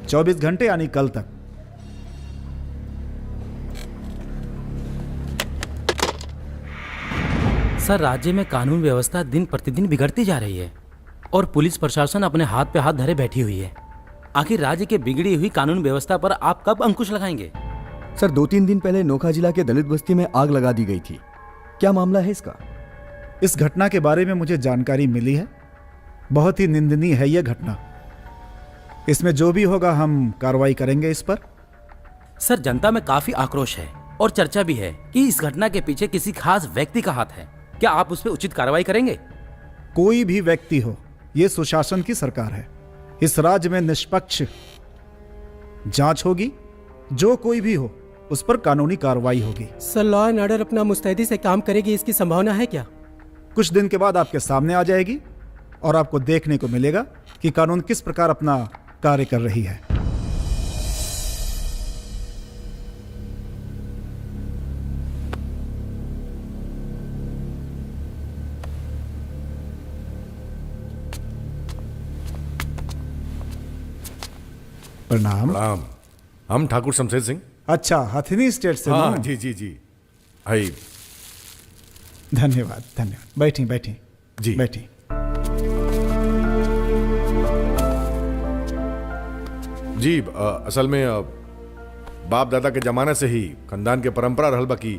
24 घंटे यानी कल तक। सर राज्य में कानून व्यवस्था दिन प्रतिदिन बिगड़ती जा रही है और पुलिस प्रशासन अपने हाथ पे हाथ धरे बैठी हुई है। आखिर राज्य के बिगड़ी हुई कानून व्यवस्था पर आप कब अंकुश लगाएंगे? सर 2-3 दिन पहले नोखा जिला के दलित बस्ती में आग लगा दी गई थी। क्या मामला है इसका? इस घटना के बारे में मुझे जानकारी मिली है। बहुत ही निंदनीय है यह घटना। इसमें जो भी होगा हम कार्रवाई करेंगे इस पर। सर जनता में काफी आक्रोश है और चर्चा भी है कि इस घटना के पीछे किसी खास व्यक्ति का हाथ है। क्या आप उस पर उचित कार्रवाई करेंगे? कोई भी व्यक्ति हो, यह सुशासन की सरकार है। इस राज्य में निष्पक्ष जांच होगी। जो कोई भी हो उस पर कानूनी कार्रवाई होगी। सर लॉ एंड ऑर्डर अपना मुस्तैदी से काम करेगी, इसकी संभावना है क्या? कुछ दिन के बाद आपके सामने आ जाएगी और आपको देखने को मिलेगा कि कानून किस प्रकार अपना कार्य कर रही है। प्रणाम। प्रणाम। हम ठाकुर शमशेर सिंह। अच्छा, हथिनी स्टेट से। हाँ जी जी जी। आई। धन्यवाद धन्यवाद। बैठी बैठी जी बैठी। जी असल में बाप दादा के जमाने से ही खानदान के परंपरा रहल बा कि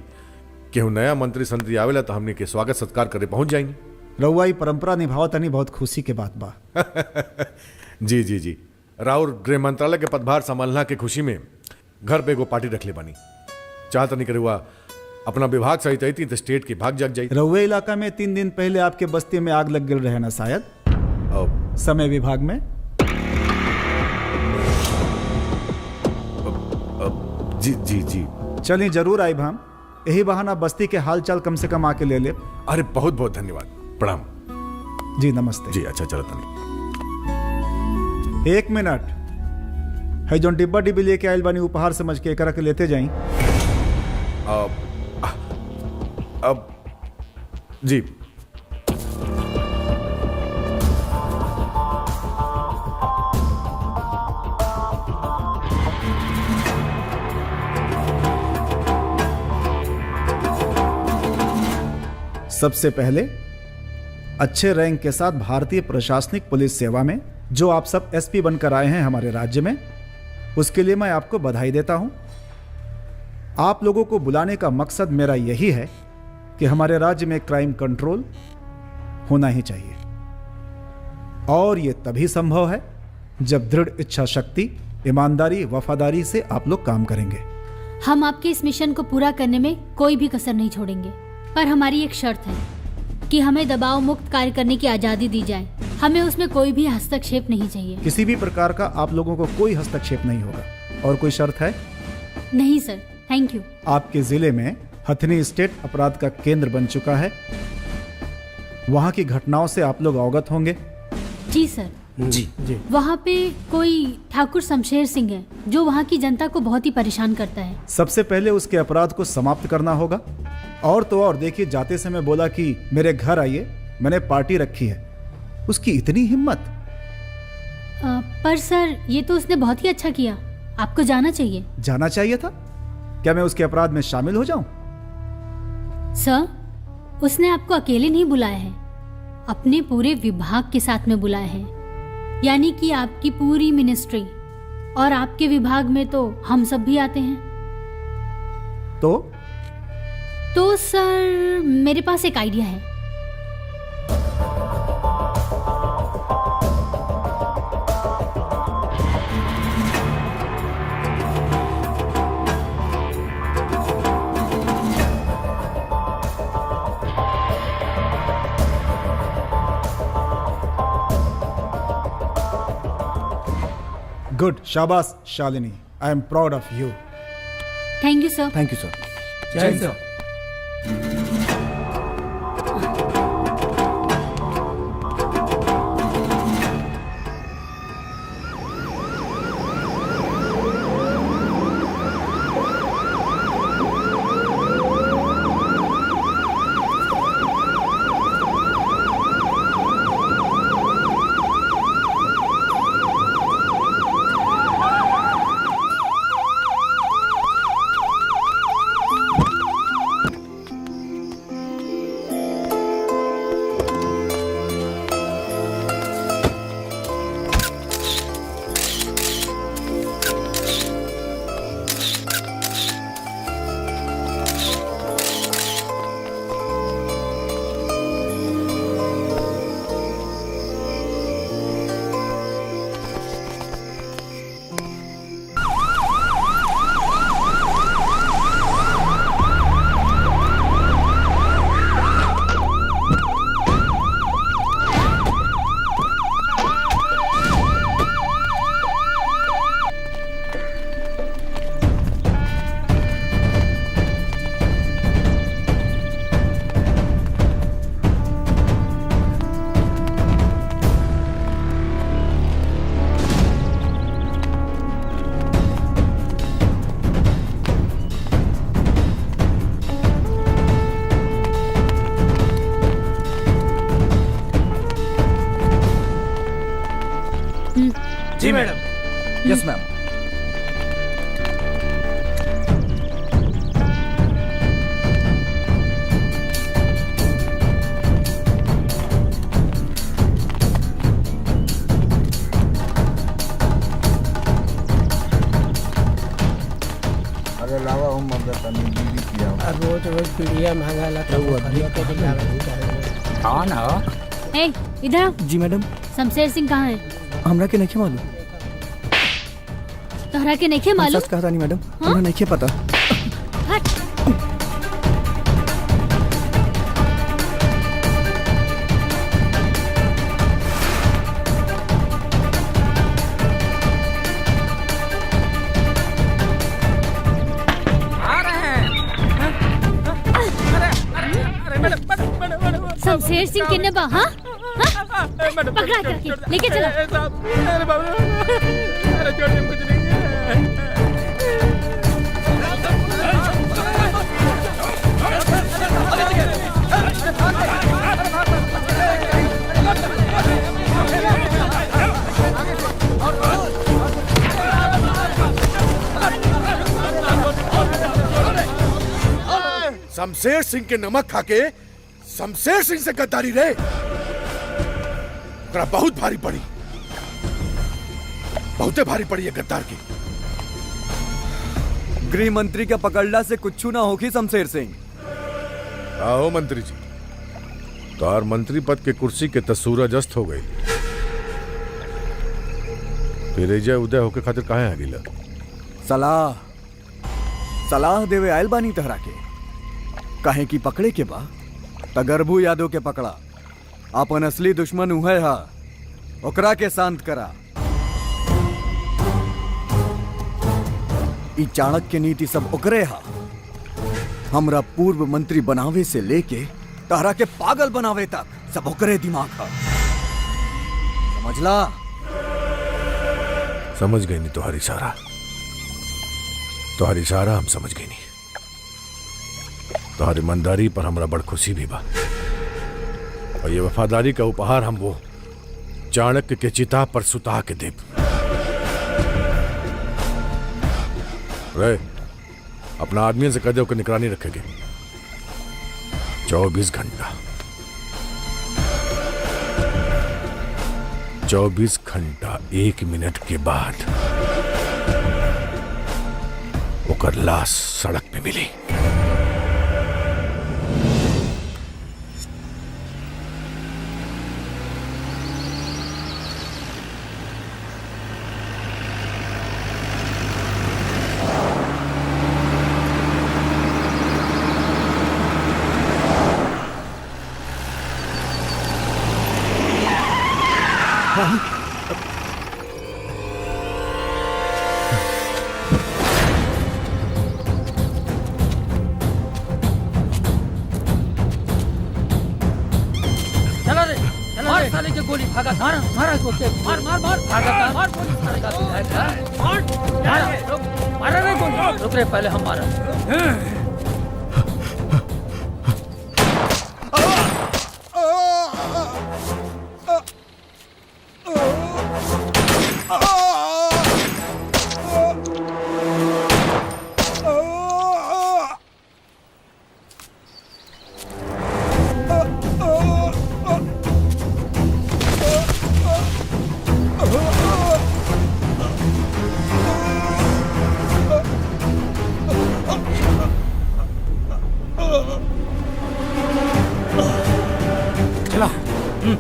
केहू नया मंत्री संतरी आवेला तो हमने के स्वागत सत्कार करे पहुंच जाएंगे। रउआ परंपरा निभाव तनी बहुत खुशी के बात बा। जी जी जी। राउर गृह मंत्रालय के पदभार संभालना के खुशी में घर पे एगो पार्टी रख ले बानी। चाहता नहीं करे हुआ अपना विभाग सहित आई तो स्टेट की भाग जाग जाई। रउए इलाका में 3 दिन पहले आपके बस्ती में आग लग गई रहे ना शायद समय विभाग में। जी जी जी। चलिए जरूर आई हम। यही बहाना बस्ती के हालचाल कम से कम आके ले ले। अरे बहुत बहुत धन्यवाद। प्रणाम। जी नमस्ते। जी अच्छा चलो तनी। 1 मिनट है जो डिब्बा डिब्बी लेके आयल बानी उपहार समझ के एकरा के लेते जाई। अब जी सबसे पहले अच्छे रैंक के साथ भारतीय प्रशासनिक पुलिस सेवा में जो आप सब एसपी बनकर आए हैं हमारे राज्य में, उसके लिए मैं आपको बधाई देता हूं। आप लोगों को बुलाने का मकसद मेरा यही है कि हमारे राज्य में क्राइम कंट्रोल होना ही चाहिए, और यह तभी संभव है जब दृढ़ इच्छा शक्ति, ईमानदारी, वफादारी से आप लोग काम करेंगे। हम आपके इस मिशन को पूरा करने में कोई भी कसर नहीं छोड़ेंगे, पर हमारी एक शर्त है कि हमें दबाव मुक्त कार्य करने की आज़ादी दी जाए। हमें उसमें कोई भी हस्तक्षेप नहीं चाहिए। किसी भी प्रकार का आप लोगों को कोई हस्तक्षेप नहीं होगा। और कोई शर्त है? नहीं सर, थैंक यू। आपके जिले में हथनी स्टेट अपराध का केंद्र बन चुका है, वहां की घटनाओं से आप लोग अवगत होंगे। जी सर। जी जी। वहाँ पे कोई ठाकुर शमशेर सिंह है जो वहाँ की जनता को बहुत ही परेशान करता है। सबसे पहले उसके अपराध को समाप्त करना होगा। और तो और देखिए, जाते समय बोला कि मेरे घर आइए, मैंने पार्टी रखी है। उसकी इतनी हिम्मत। पर सर ये तो उसने बहुत ही अच्छा किया, आपको जाना चाहिए। जाना चाहिए था? क्या मैं उसके अपराध में शामिल हो जाऊं? सर उसने आपको अकेले नहीं बुलाया है, अपने पूरे विभाग के साथ में बुलाया है, यानी कि आपकी पूरी मिनिस्ट्री, और आपके विभाग में तो हम सब भी आते हैं। तो सर मेरे पास एक आइडिया है। गुड, शाबाश Shalini, I am proud of you. Thank you sir. Thank you sir. जय सर। जी मैडम। Yes ma'am. अरे लावा हम मदद तनी बीड़ी पिया। रोज रोज पीड़िया महंगा लगा कौन हो? ए, इधर आओ। जी मैडम। शमशेर सिंह कहाँ है? हमरा के नहीं मालूम। तोहरा के नहीं मालूम? सच कहा रानी मैडम, हमरा नहीं पता। हट। शमशेर सिंह किन्ने बा? हाँ? पकड़ा करके लेके चलो। अरे बाबू, अरे छोड़िए, कुछ नहीं है। शमशेर सिंह के नमक खाके शमशेर सिंह से गद्दारी रे, ओकरा बहुत भारी पड़ी, बहुते भारी पड़ी है गद्दार की। गृह मंत्री का पकड़ला से कुछ ना होगी शमशेर सिंह। आओ मंत्री जी, तार मंत्री पद के कुर्सी के तसूरज अस्त हो गई, फिर एजा उदय होके खातिर काहे आ गिला? सलाह देवे आयल बानी तहरा के, काहे की पकड़े के बा तगरबू यादव के पकड़ा, अपन असली दुश्मन उहे हा, ओकरा के शांत करा। ई चाणक्य नीति सब ओकरे हा, हमरा पूर्व मंत्री बनावे से लेके तहरा के पागल बनावे तक सब ओकरे दिमाग हा, समझला? समझ गई नहीं तुम्हारी इशारा, तुम्हारी इशारा हम समझ गई नहीं। तुम्हारी ईमानदारी पर हमरा बड़ खुशी भी बा, और ये वफादारी का उपहार हम वो चाणक्य के चिता पर सुता के देब। रे, अपना आदमी से कह दे कि निगरानी रखेंगे 24 घंटा, 24 घंटा 1 मिनट के बाद ओकर लाश सड़क पे मिली। चला रे, मार साले के गोली, भागा, मार मार गोली, मार मार मार, भागा, मार गोली, साले का विधायक, मार मार रे गोली, रुक रे, पहले हम मारा।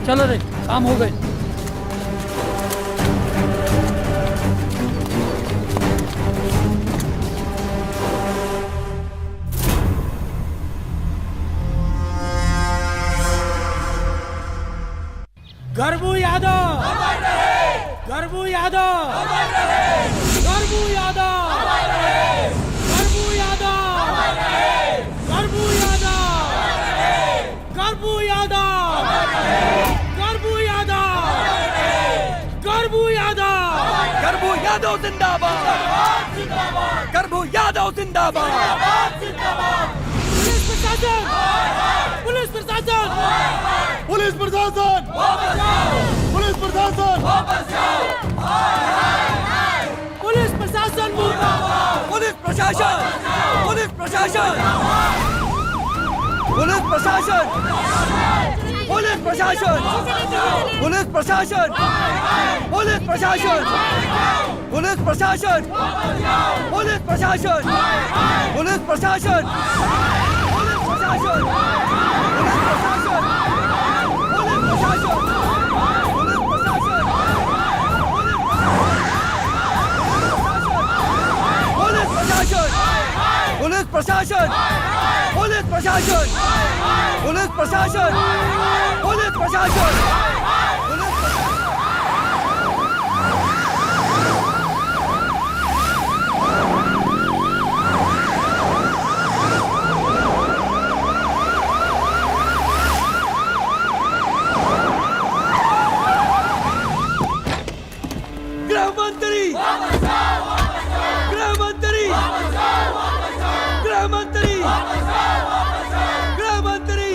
चलो रे, काम हो गए। गर्बू यादव, गर्बू यादव, गर्बू यादव, गर्बू यादव, गर्बू यादव, गर्बू यादव, गर्बू यादव, गर्बू यादव, गर्बू यादव जिंदाबाद, गर्बू यादव जिंदाबाद। पुलिस प्रशासन, पुलिस प्रशासन, पुलिस प्रशासन, पुलिस प्रशासन, पुलिस प्रशासन, पुलिस प्रशासन, पुलिस प्रशासन, पुलिस प्रशासन, पुलिस प्रशासन, पुलिस प्रशासन, पुलिस प्रशासन, पुलिस प्रशासन, पुलिस प्रशासन, पुलिस प्रशासन, पुलिस प्रशासन, पुलिस प्रशासन, पुलिस प्रशासन, पुलिस प्रशासन, पुलिस प्रशासन, मंत्री गृह मंत्री गृह मंत्री गृह मंत्री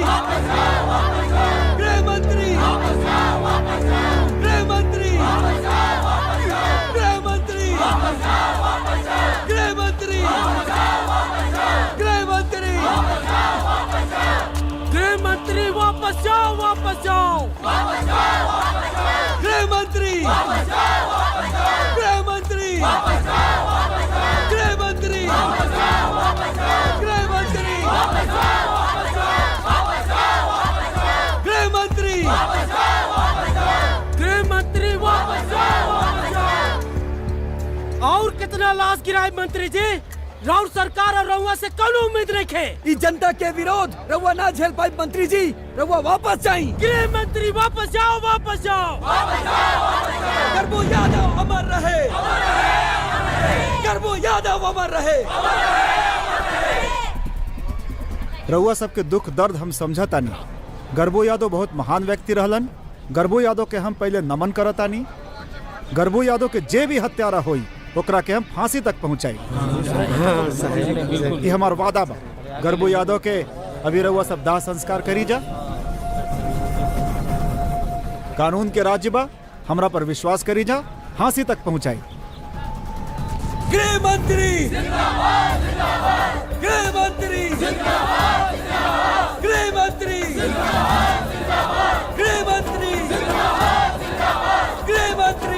गृह मंत्री गृह मंत्री गृह मंत्री गृह मंत्री गृह मंत्री गृह मंत्री वापस जाओ वापस जाओ गृह मंत्री गृह मंत्री गृह मंत्री गृह मंत्री गृह मंत्री गृह मंत्री वापस जाओ और कितना लाश गिराए मंत्री जी? राउर सरकार और रउआ से कौन उम्मीद रखे? इस जनता के विरोध रउआ ना झेल पाई मंत्री जी, रउआ वापस जाई। गृह मंत्री वापस जाओ वापस जाओ। गर्भू यादव अमर रहे, गर्भू यादव अमर रहे। रउआ सबके दुख दर्द हम समझतानी। गर्भू यादव बहुत महान व्यक्ति रहलन। गर्भू यादव के हम पहले नमन करतानी। गर्भू यादव के जे भी हत्यारा होई ओकरा के हम फांसी तक पहुंचाई। ये हमार वादा बा। गर्भू यादव के अभी रउआ सब दाह संस्कार करी जा। कानून के राज्य बा, हमरा पर विश्वास करी जा, फांसी तक पहुंचाई। गृह मंत्री गृह मंत्री गृह मंत्री गृह मंत्री गृह मंत्री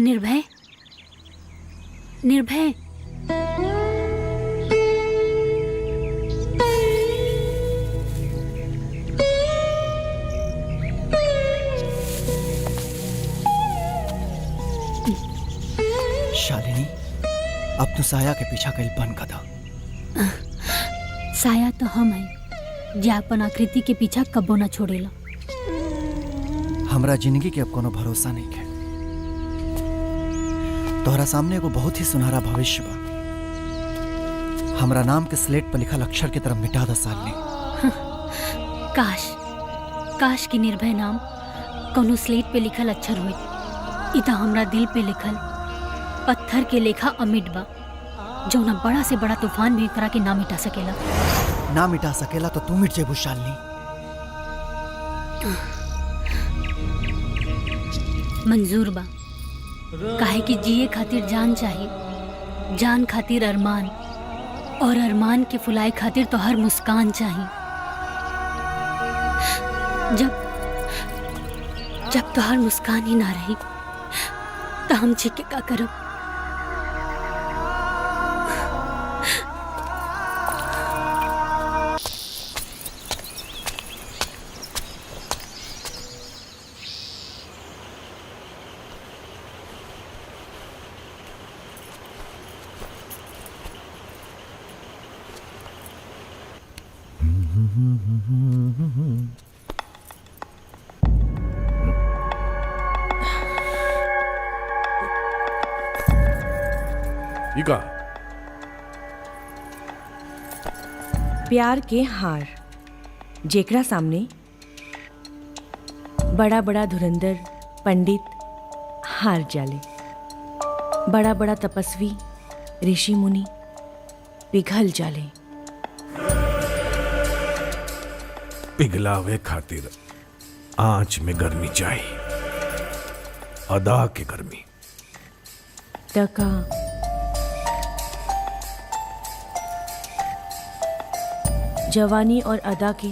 निर्भय, निर्भय, शालिनी, अब तो साया के पीछा कल बंद कर दो। साया तो हम है जे अपन आकृति के पीछा कबो न छोड़ेला। हमरा जिंदगी के अब कोनो भरोसा नहीं है। तोहरा सामने एगो बहुत ही सुनहरा भविष्य बा। हमरा नाम के स्लेट पर लिखल अक्षर की तरफ मिटा द शालिनी। काश, काश की निर्भय नाम कोनो स्लेट पे लिखल अक्षर होई। इ त हमरा दिल पे लिखल पत्थर के लेखा अमिट बा, जौना बड़ा से बड़ा तूफान भी एकरा के ना मिटा सकेला। ना मिटा सकेला तो तू मिट जेबू शालिनी। मंजूर बा, काहे कि जिए खातिर जान चाहिए, जान खातिर अरमान, और अरमान के फुलाए खातिर तो हर मुस्कान चाहिए। जब तो हर मुस्कान ही ना रही तो हम जी के का करब। इका प्यार के हार, जेकरा सामने बड़ा बड़ा धुरंधर पंडित हार जाले, बड़ा बड़ा तपस्वी ऋषि मुनि पिघल जाले। पिघलावे खातिर आंच में गर्मी चाहिए, अदा के गर्मी। तका जवानी और अदा के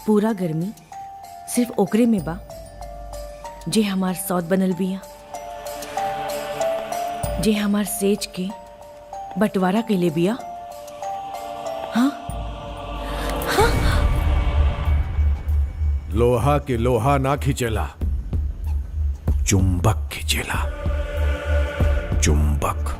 पूरा गर्मी सिर्फ ओकरे में बा जे हमार सौत बनल बिया, जे हमार सेज के बंटवारा कैले बिया। हाँ? हाँ? लोहा के लोहा ना खींचेला, चुंबक खींचेला, चुंबक।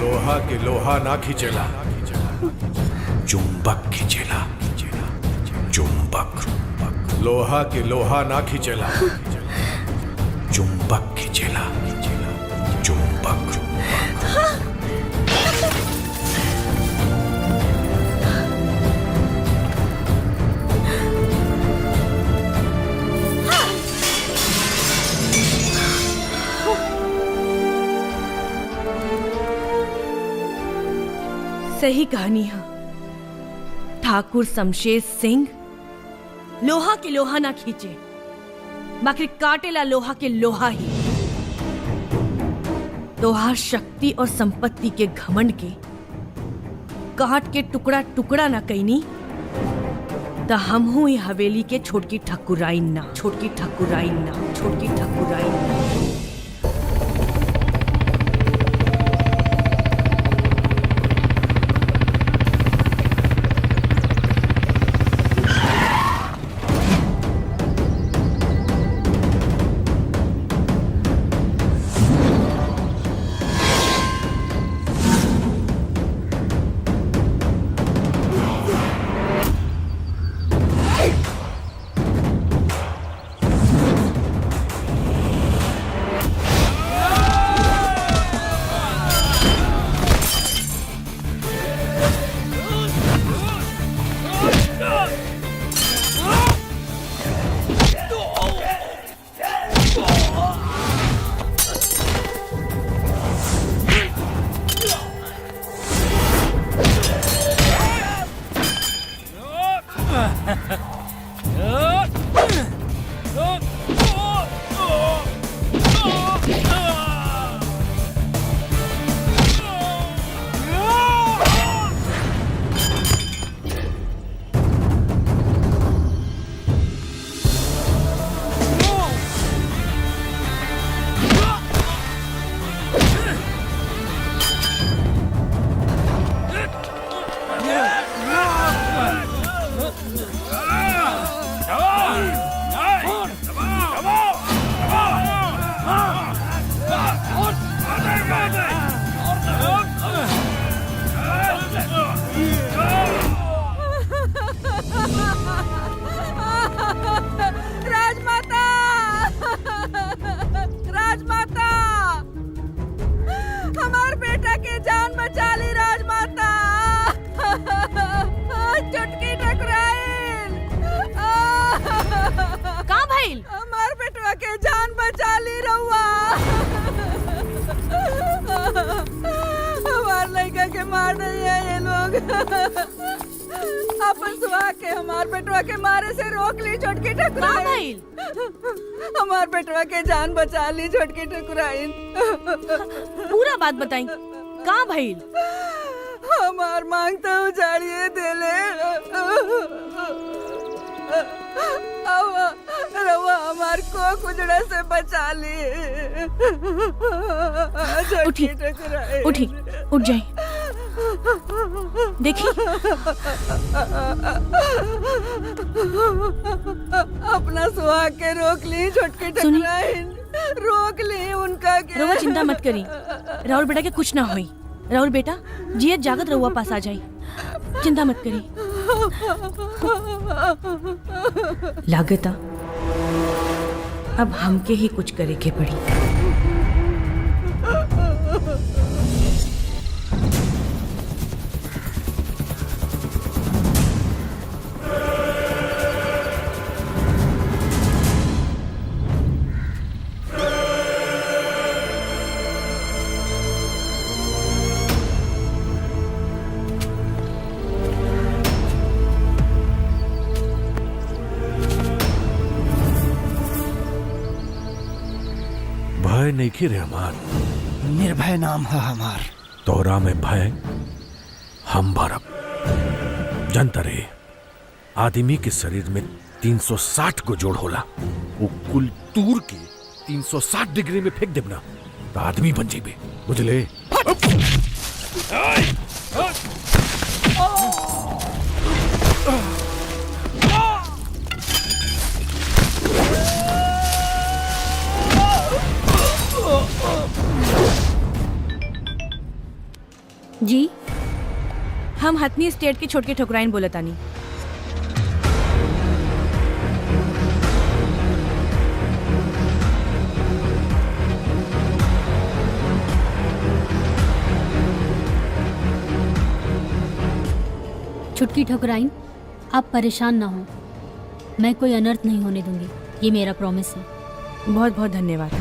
लोहा के लोहा ना खींचेला, चुंबक खींचेला, चुंबक। लोहा के लोहा ना खींचेला, चुंबक खींचेला, चुंबक। सही कहानी है। ठाकुर शमशेर सिंह लोहा के लोहा ना खींचे, बाकी काटेला लोहा के लोहा ही। तोहार शक्ति और संपत्ति के घमंड के काट के टुकड़ा टुकड़ा ना कैनी तो हम हूं ये हवेली के छोटकी ठकुराइन ना, छोटकी ठकुराइन ना, छोटकी ठकुराइन ना। के मार रही है ये लोग। अपन सुहा के हमार बेटवा के मारे से रोक ली छोटकी ठकुराइन। हमार बेटवा के जान बचा ली छोटकी ठकुराइन। पूरा बात बताई कहाँ भइल? हमार मांग तो उजाड़िए देले। रवा हमार को कुजड़ा से बचा ली। उठी उठी उठ जाए। देखी अपना सुहाग के रोक ली छोटकी ठकुराइन, रोक ली उनका के। रउआ चिंता मत करी, राहुल बेटा के कुछ ना होई। राहुल बेटा जियत जागत रउआ पास आ जाई, चिंता मत करी। लागता अब हमके ही कुछ करे के पड़ी। भय नहीं की रे हमार, निर्भय नाम है हमार। तोरा में भय हम भरब। जनता रे, आदमी के शरीर में 360 को जोड़ होला। वो कुल तूर के 360 डिग्री में फेंक देबना तो आदमी बन जेबे, बुझले? जी हम हथनी स्टेट के छोटके ठकुराइन बोलतानी। छुटकी ठकुराइन, आप परेशान ना हो, मैं कोई अनर्थ नहीं होने दूंगी, ये मेरा प्रॉमिस है। बहुत बहुत धन्यवाद।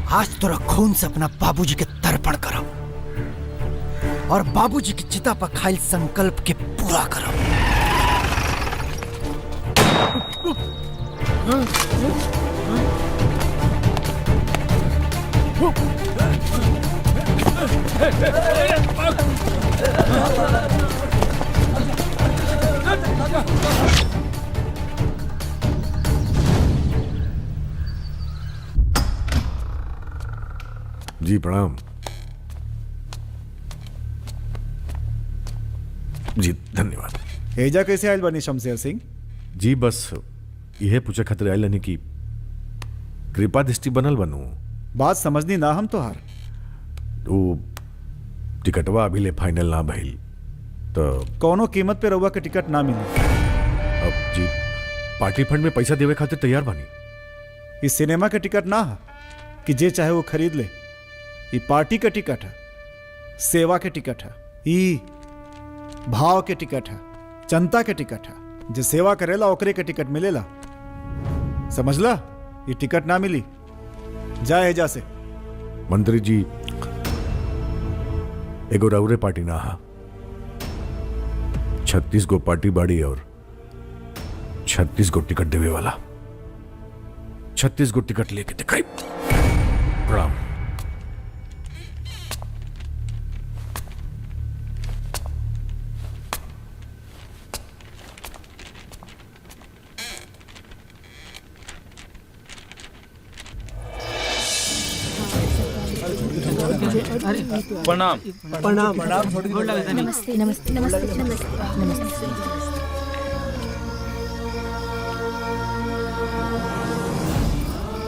आज तोरा खून से अपना बाबूजी के तर्पण करो और बाबूजी की चिता पर खाइल संकल्प के पूरा करो। जी प्रणाम। जी धन्यवाद। एजा कैसे आयल बनी शमशेर सिंह? जी बस यह पूछे खातिर आयल नहीं कि कृपा दृष्टि बनल बनू बात समझनी ना हम तो हार। वो टिकटवा अभी ले फाइनल ना भइल तो कौनो कीमत पे रउआ के टिकट ना मिली। अब जी पार्टी फंड में पैसा देवे खातिर तैयार बानी। इस सिनेमा के टिकट ना है कि जे चाहे वो खरीद ले। ये पार्टी का टिकट है, सेवा के टिकट है, ई भाव के टिकट है, जनता के टिकट है। जे सेवा करेला ओकरे के टिकट मिलेला, समझला? ये टिकट ना मिली जाए जा से। मंत्री जी एगो रउरे पार्टी ना हा, 36 गो पार्टी बाड़ी और 36 गो टिकट देवे वाला। 36 गो टिकट लेके दिखाई। प्रणाम। प्रणाम। प्रणाम। नमस्ते नमस्ते नमस्ते नमस्ते नमस्ते।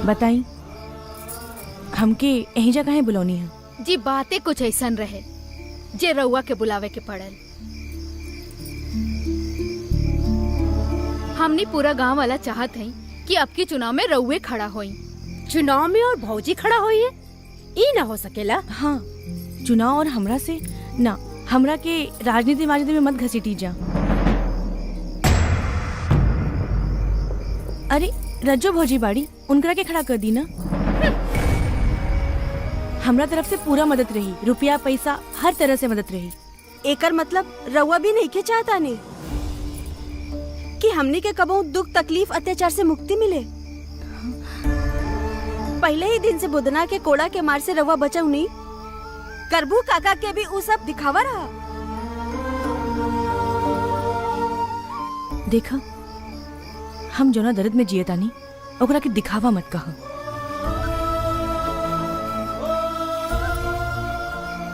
बताई हमके यही जगह है बुलौनी है। जी बातें कुछ ऐसन रहे जे रउआ के बुलावे के पड़ल। हमनी पूरा गांव वाला चाहत है कि अब की चुनाव में रउए खड़ा होई। चुनाव में और भौजी खड़ा होई है, ई ना हो सकेला। हाँ, चुनाव और हमरा से ना, हमरा के राजनीति में मत घसीटी जा। अरे रज्जो भौजी बाड़ी, उनकरा के खड़ा कर दी ना। हमरा तरफ से पूरा मदद रही, रुपया पैसा हर तरह से मदद रही। एकर मतलब रउआ भी नहीं के चाहता नहीं कि हमनी के कबो दुख तकलीफ अत्याचार से मुक्ति मिले। पहले ही दिन से बुदना के कोड़ा के मार से रउआ बचाऊ नहीं। करबू काका के भी उ सब दिखावा रहा। देखा, हम जोना दर्द में जिए तानी ओकरा के दिखावा मत कहा।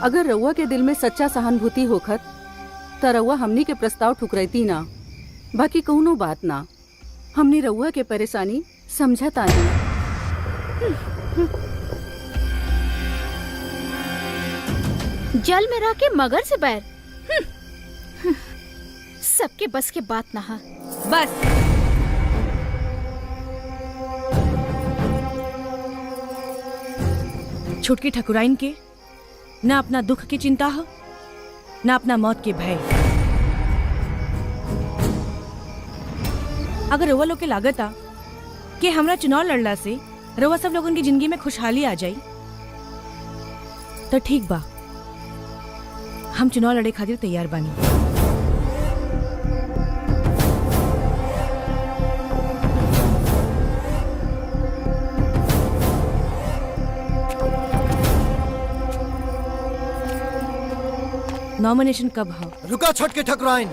अगर रउआ के दिल में सच्चा सहानुभूति होखत त रउआ हमनी के प्रस्ताव ठुकरैती ना। बाकी कौनो बात ना, हमनी रउआ के परेशानी समझता नहीं। जल में रह के मगर से बैर, सबके बस के बात ना हा। बस छुटकी ठकुराइन के ना अपना दुख की चिंता हो, ना अपना मौत के भय। अगर रउआ लोग के लागत आ कि हमरा चुनाव लड़ला से रउआ सब लोगन की जिंदगी में खुशहाली आ जाई तो ठीक बा, हम चुनाव लड़े खातिर तैयार बानी। नॉमिनेशन कब है? रुका छटके ठकुराइन।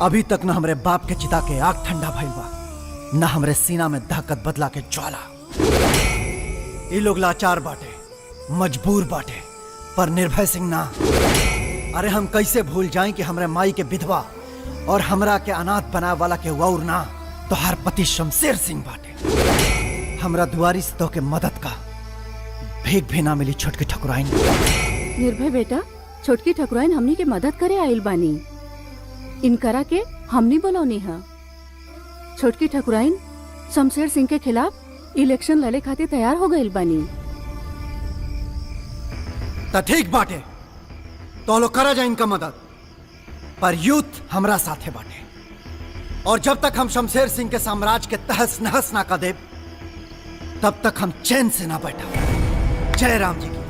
अभी तक न हमरे बाप के चिता के आग ठंडा भइल बा, न हमरे सीना में दहकत बदला के ज्वाला। ये लोग लाचार बाटे, मजबूर बाटे, पर निर्भय सिंह ना। अरे हम कैसे भूल जाएं कि हमरे माई के विधवा और हमरा के अनाथ बनाए वाला के वौर ना तो हर पति शमशेर सिंह बाटे। हमरा दुआरी से तो के मदद का भीख भी ना मिली छोटकी ठकुराइन। निर्भय बेटा, छोटकी ठकुराइन हमनी के मदद करे आइल बानी। इनकरा के हमनी बोलौनी है। छोटकी ठकुराइन शमशेर सिंह के खिलाफ इलेक्शन लड़े खातिर तैयार हो गइल बानी। तो ठीक बाटे, तो लोग करा जाए इनका मदद, पर यूथ हमरा साथे बाटे। और जब तक हम शमशेर सिंह के साम्राज्य के तहस नहस ना कर देब, तब तक हम चैन से ना बैठा। जय राम जी की।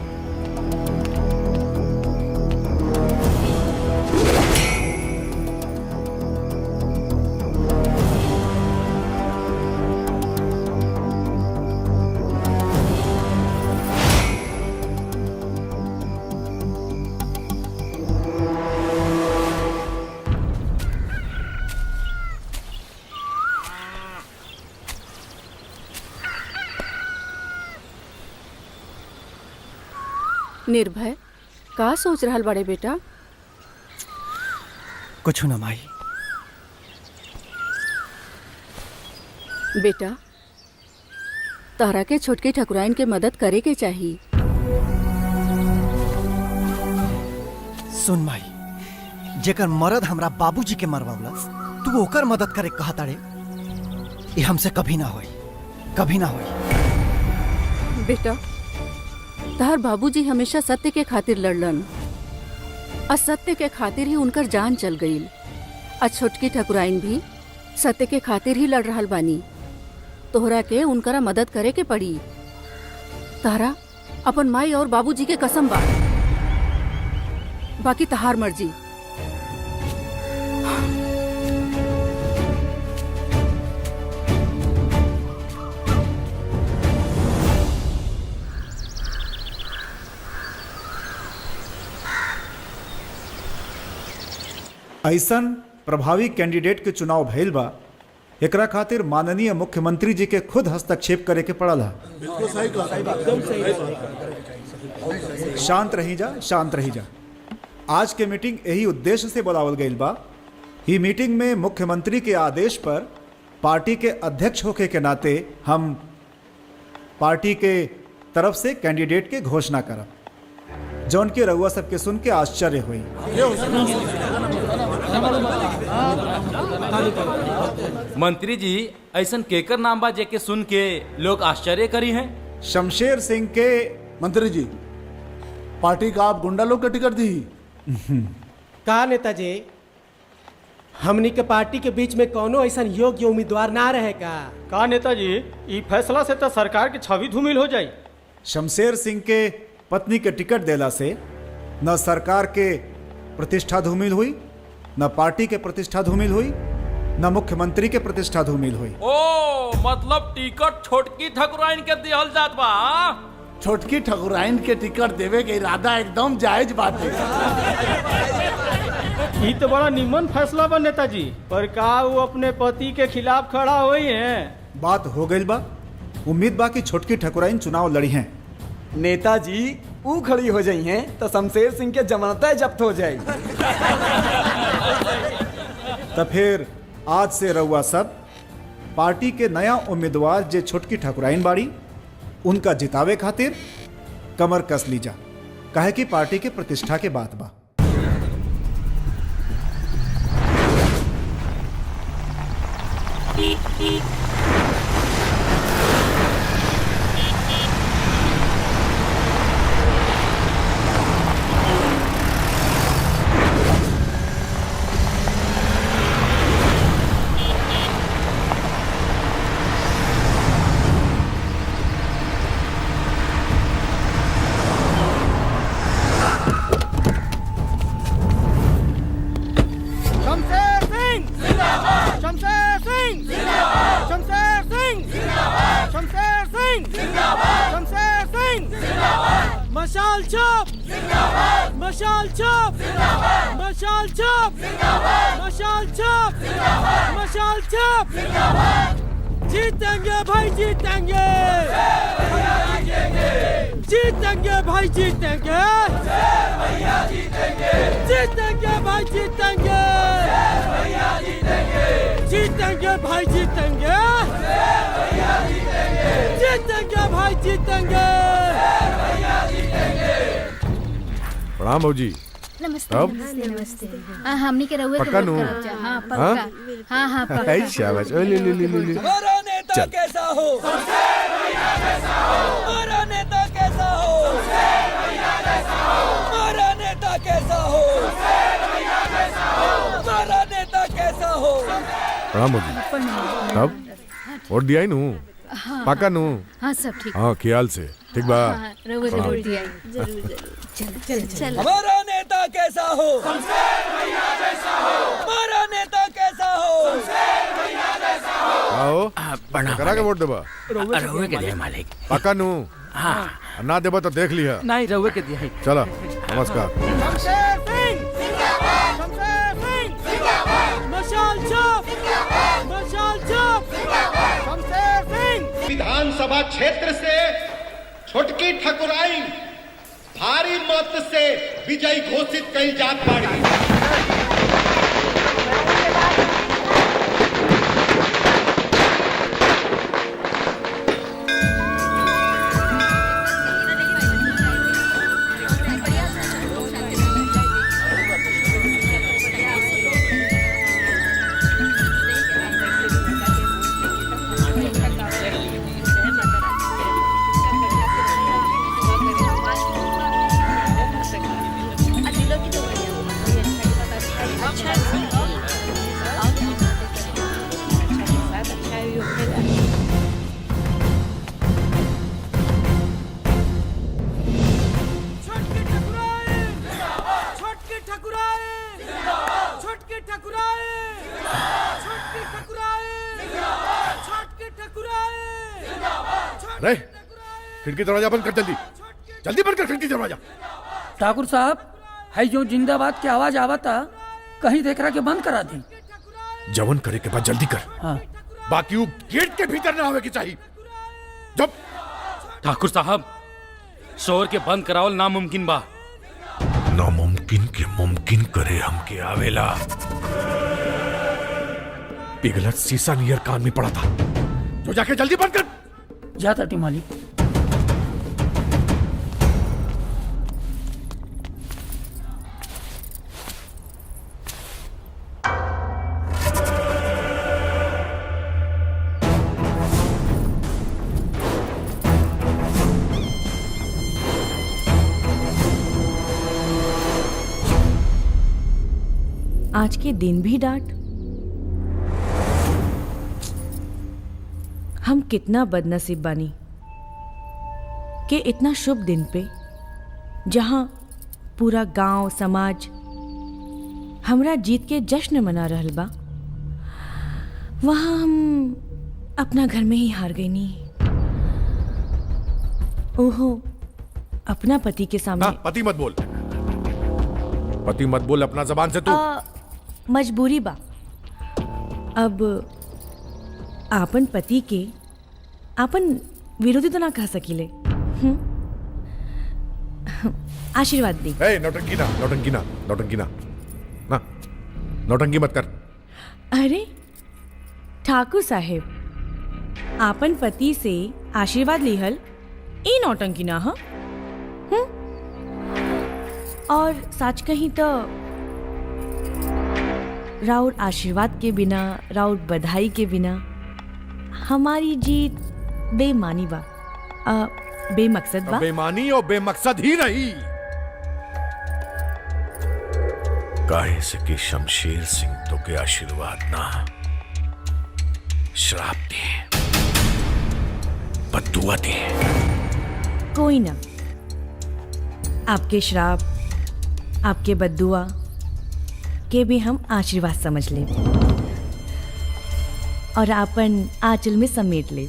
निर्भय का सोच रहल बड़े बेटा? कुछ न माई। बेटा तारा के छोटकी ठकुराइन के मदद करे के चाहिए। सुन माई, जेकर मरद हमरा बाबूजी के मरवावलस, तू ओकर मदद करे कहता रे? ये हमसे कभी ना होई, कभी ना होई। बेटा तार बाबूजी हमेशा सत्य के खातिर लड़लन, असत्य के खातिर ही उनकर जान चल गई। आज छोटकी ठकुराइन भी सत्य के खातिर ही लड़ रहल बानी। तोहरा के उनकरा मदद करे के पड़ी। तारा अपन माई और बाबूजी के कसम बा, बाकी तहार मर्जी। ऐसन प्रभावी कैंडिडेट के चुनाव भइल बा, एकरा खातिर माननीय मुख्यमंत्री जी के खुद हस्तक्षेप करे के पड़ल है। शांत रही जा, शांत रही जा। आज के मीटिंग यही उद्देश्य से बुलावल गईल बा। ही मीटिंग में मुख्यमंत्री के आदेश पर पार्टी के अध्यक्ष होके के नाते हम पार्टी के तरफ से कैंडिडेट के घोषणा करब, जौन के रउआ सबके सुन के आश्चर्य हुई। मंत्री जी, ऐसन केकर नाम बा जेके सुन के लोग आश्चर्य करी हैं? शमशेर सिंह के। मंत्री जी, पार्टी का आप गुंडा लोग के टिकट दी। का नेताजी, हमनी के पार्टी के बीच में कोनो ऐसा योग्य उम्मीदवार ना रहे का नेताजी, ई फैसला से तो सरकार की छवि धूमिल हो जाई। शमशेर सिंह के पत्नी के टिकट देला से न सरकार के प्रतिष्ठा धूमिल हुई, न पार्टी के प्रतिष्ठा धूमिल हुई, न मुख्यमंत्री के प्रतिष्ठा धूमिल हुई। ओ मतलब टिकट छोटकी ठकुराइन के दिहल जात बा? छोटकी ठकुराइन के टिकट देवे के इरादा एकदम जायज बात है। ई तो बड़ा निमन फैसला बा नेताजी, पर का वो अपने पति के खिलाफ खड़ा हुई है? बात हो गई बा। उम्मीद बा कि छोटकी ठकुराइन चुनाव लड़ी हैं। नेताजी ऊ खड़ी हो जाई हैं तो शमशेर सिंह के जमानत जब्त हो जाए। तो फिर आज से रउआ सब पार्टी के नया उम्मीदवार जे छोटकी ठकुराइन बाड़ी, उनका जितावे खातिर कमर कस लीजा, काहे कि पार्टी के प्रतिष्ठा के बात बा। मशाल छाप, मशाल छाप, मशाल छाप, मशाल छाप, मशाल छाप। जीतेंगे भाई, जीतेंगे, जीतेंगे भाई, जीतेंगे, जीतेंगे भाई, जीतेंगे, जीतेंगे भाई, जीतेंगे, जीतेंगे भाई, जीतेंगे। प्रणाम बाबूजी। नमस्ते, अब? नमस्ते, नमस्ते। हाँ, हमनी के रहुए के पक्का वोट नू? करब जा। हाँ, पक्का। हाँ, हाँ, पक्का। ऐ शाबाश। ओ ले ले ले ले ले। हमारा नेता चल। कैसा हो? हमारा नेता कैसा हो? हमारा नेता कैसा हो? हमारा नेता कैसा हो? प्रणाम बाबूजी। अब वोट दिया ही नू? हाँ, पक्का नू? हाँ, सब ठीक। हाँ, ख्याल से। ठीक बा। हाँ, रहुए के वोट दिया। जरूर, जरूर। चल, चल। हमारा नेता कैसा हो? हमारा नेता कैसा हो? आओ प्रणाम। करा के वोट देबा? रहुए के दिया मालिक। पक्का नू? हाँ। ना देबा तो देख लिया। नहीं, रहुए के दिया है। चला, नमस्कार। शमशेर सिंह, शमशेर सिंह, मशाल छाप, मशाल छाप, शमशेर सिंह। विधानसभा क्षेत्र से छोटकी ठकुराइन भारी मत से विजयी घोषित कई जात बाड़ी। अरे खिड़की दरवाजा बंद कर, जल्दी जल्दी बंद कर खिड़की दरवाजा। ठाकुर साहब, है जो जिंदाबाद की आवाज आवता, कहीं देख रहा के बंद करा दी। जवन करे के बाद जल्दी कर। हाँ। बाकी वो गेट के भीतर ना होवे की चाहिए। जब ठाकुर साहब, शोर के बंद करावल नामुमकिन बा। नामुमकिन के मुमकिन करे हमके आवेला। पिघलत शीशा नियर कान में पड़ा था, जो जाके जल्दी बंद कर। जाता टी मालिक। आज के दिन भी डांट। हम कितना बदनसीब बानी कि इतना शुभ दिन पे, जहां पूरा गांव समाज हमरा जीत के जश्न मना रहल बा, वहां हम अपना घर में ही हार गई नी। ओहो, अपना पति के सामने। पति मत बोल, पति मत बोल अपना जबान से तू। मजबूरी बा। अब आपन पति के आपन विरोधी तो ना कह सकीले। आशीर्वाद दी। नौटंकी ना, नौटंकी ना, नौटंकी ना, ना नौटंकी मत कर। अरे ठाकुर साहेब, आपन पति से आशीर्वाद लिहल ई नौटंकी ना ह। और सच कहीं तो राउर आशीर्वाद के बिना, राउर बधाई के बिना हमारी जीत बेमानी बा, बेमकसद बा। बेमानी और बेमकसद ही नहीं। काहे से कि शमशेर सिंह तो के आशीर्वाद ना, श्राप दे, बद्दुआ दे। कोई ना, आपके श्राप, आपके बद्दुआ के भी हम आशीर्वाद समझ ले और आपन आंचल में समेट ले।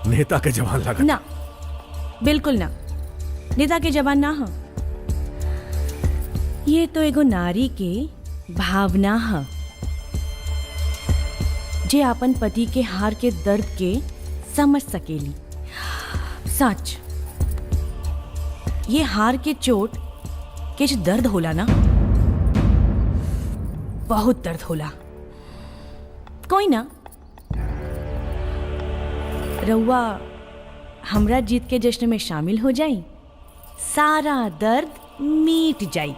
नेता के जवान लगा ना, बिल्कुल ना, नेता के जवान ना हो। ये तो एगो नारी के भावना है, जे आपन पति के हार के दर्द के समझ सकेली। सच, ये हार के चोट के जो दर्द होला ना, बहुत दर्द होला। कोई ना, रउआ हमरा जीत के जश्न में शामिल हो जाई, सारा दर्द मिट जाई।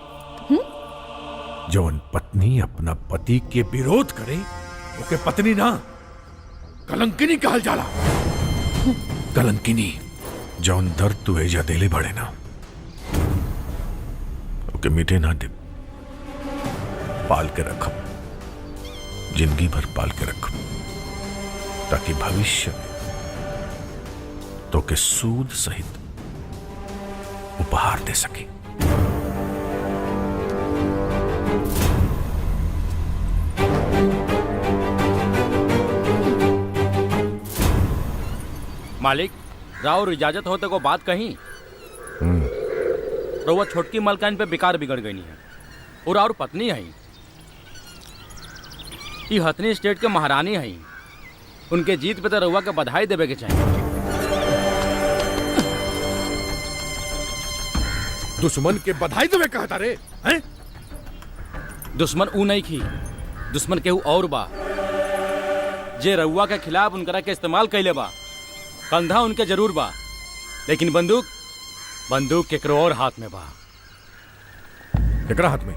जवन पत्नी अपना पति के विरोध करे, ओके पत्नी ना, कलंकिनी कहल जाला। कलंकिनी जवन दर्द तू एजा देले बड़े ना, ओके मिटे ना दे, पाल के रखब, जिंदगी भर पाल के रखब, ताकि भविष्य में तो के सूद सहित उपहार दे सके। मालिक, राव इजाजत होते को बात कहीं। रउआ छोटकी मलकान पे बेकार बिगड़ गई है और और पत्नी है, ये हथनी स्टेट के महारानी है। उनके जीत पे तो रउआ के बधाई देवे के चाहिए। दुश्मन के बधाई तुम्हें कहता रे हैं? दुश्मन ऊ नहीं खी, दुश्मन केहू और बा जे रउआ के खिलाफ उनकरा के इस्तेमाल कैले बा। कंधा उनके जरूर बा, लेकिन बंदूक केकरो और हाथ में बा। केकरा हाथ में?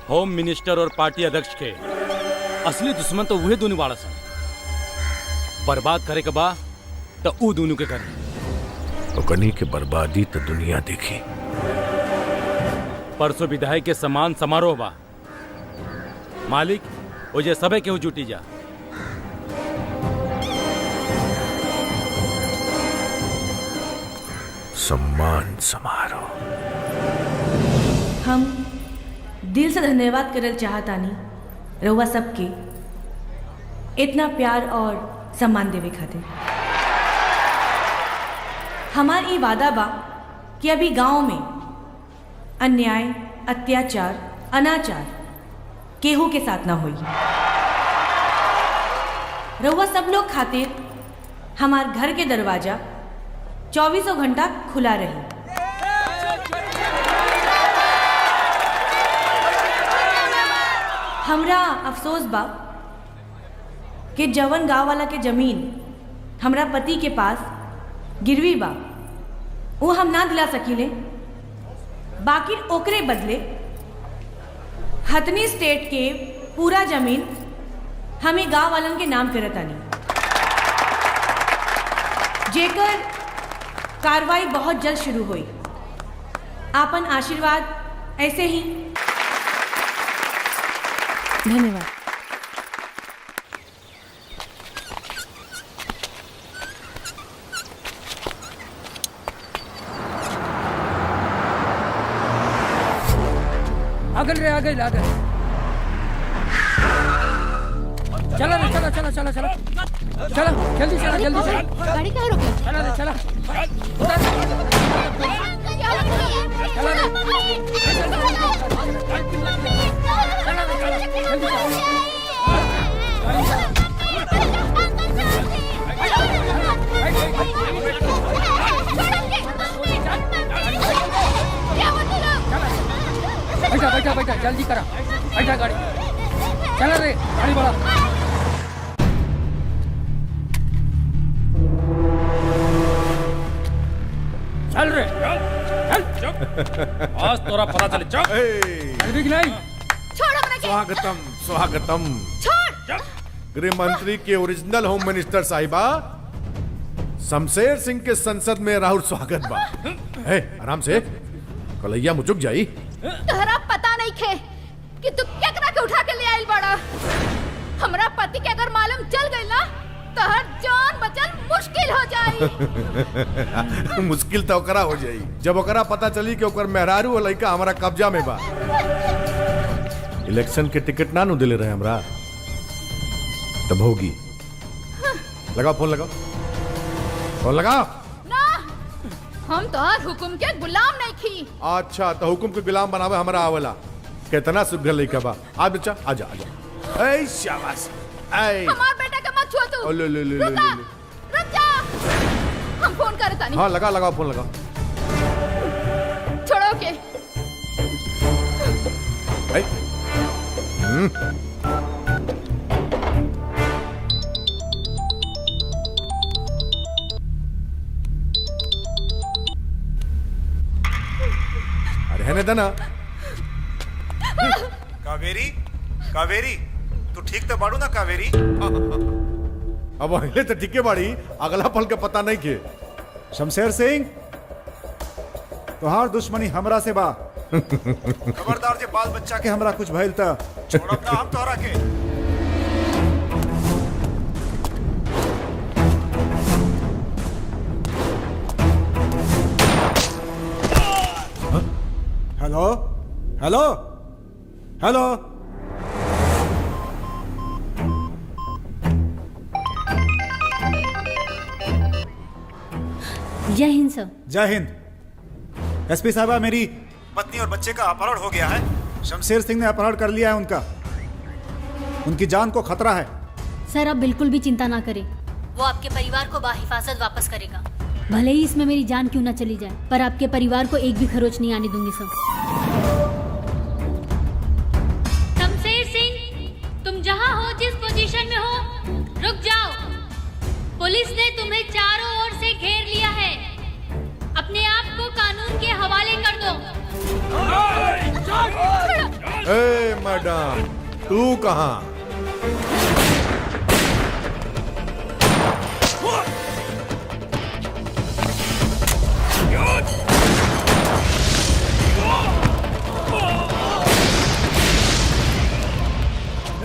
होम मिनिस्टर और पार्टी अध्यक्ष के असली दुश्मन तो वही दोनों बाड़ा सन। बर्बाद करे के बा तो ऊ दोनों के करे। ओकनी के बर्बादी तो दुनिया देखी। परसों विधायक के समान समारोह बा। मालिक ओजे सबे केहू जुटी जा। सम्मान समारोह। हम दिल से धन्यवाद करल चाहतानी रउआ सबके इतना प्यार और सम्मान देवे खातिर। हमार ई वादा बा कि अभी गांव में अन्याय, अत्याचार, अनाचार केहू के साथ ना होई। रउआ सब लोग खातिर हमार घर के दरवाजा 24 घंटा खुला रही। हमरा अफसोस बा कि जवन गांव वाला के जमीन हमरा पति के पास गिरवी बा वो हम ना दिला सकीले। बाकी ओकरे बदले हथनी स्टेट के पूरा जमीन हमें गांव वालन के नाम करतानी, जेकर कार्रवाई बहुत जल्द शुरू हुई। आपन आशीर्वाद ऐसे ही। धन्यवाद। आगल रे आगल आगल। चला रे चला चला चला चला चला जल्दी चला जल्दी चला। गाड़ी कहाँ रोकी? चला रे चला। बैठा बैठा बैठा जल्दी करा। बैठा गाड़ी। चला रे गाड़ी बढ़ा। चल रे चल। आज तोरा पता चले। चल नहीं। छोड़ हमरा के। स्वागतम स्वागतम। छोड़। गृह मंत्री के ओरिजिनल होम मिनिस्टर साहिबा शमशेर सिंह के संसद में राहुल स्वागत बा। हे आराम से, कलैया मुचुक जाई। तोहरा पता नहीं खे कि तू केकरा के उठा के ले आइल बड़ा। हमरा पति के अगर मालूम चल गई ना तोहर जान बचल मुश्किल हो जाई। मुश्किल तो ओकरा हो जाई जब ओकरा पता चली कि ओकर मेहरारू और लड़का हमारा कब्जा में बा। इलेक्शन के टिकट ना नु दिले रहे हमरा, तब होगी। लगाओ फोन, लगाओ फोन, लगाओ। ना, हम तोहर हुकुम के गुलाम नहीं खी। अच्छा तो हुकुम के गुलाम बनावे हमरा आवला। कितना सुघर लड़का बा। आ बच्चा आजा आजा। ए शाबाश। ए हमार बेटा के मत छुआ तू। ले ले ले ले रुक जा। हम फोन करता नहीं। हाँ लगा लगाओ फोन, लगाओ। छोड़ो के। अरे है ना कावेरी, कावेरी तू ठीक तो बाड़ू ना कावेरी? अब अहिले तो ठीके बाड़ी, अगला पल के पता नहीं के। शमशेर सिंह, तोहार दुश्मनी हमरा से बा। खबरदार जे बाल बच्चा के हमरा कुछ भइल त छोड़ब ना हम तोहरा के। Hello hello hello. जय हिंद सर। जय हिंद। एसपी साहबा, मेरी पत्नी और बच्चे का अपहरण हो गया है। शमशेर सिंह ने अपहरण कर लिया है उनका। उनकी जान को खतरा है। सर आप बिल्कुल भी चिंता ना करें, वो आपके परिवार को बाहिफाजत वापस करेगा। भले ही इसमें मेरी जान क्यों ना चली जाए, पर आपके परिवार को एक भी खरोच नहीं आने दूंगी सर। शमशेर सिंह, तुम जहाँ हो, जिस पोजीशन में हो, रुक जाओ। पुलिस ने तुम्हें चारों ओर से घेर लिया है। अपने आप को कानून के हवाले कर दो। ए मैडम, तू कहाँ?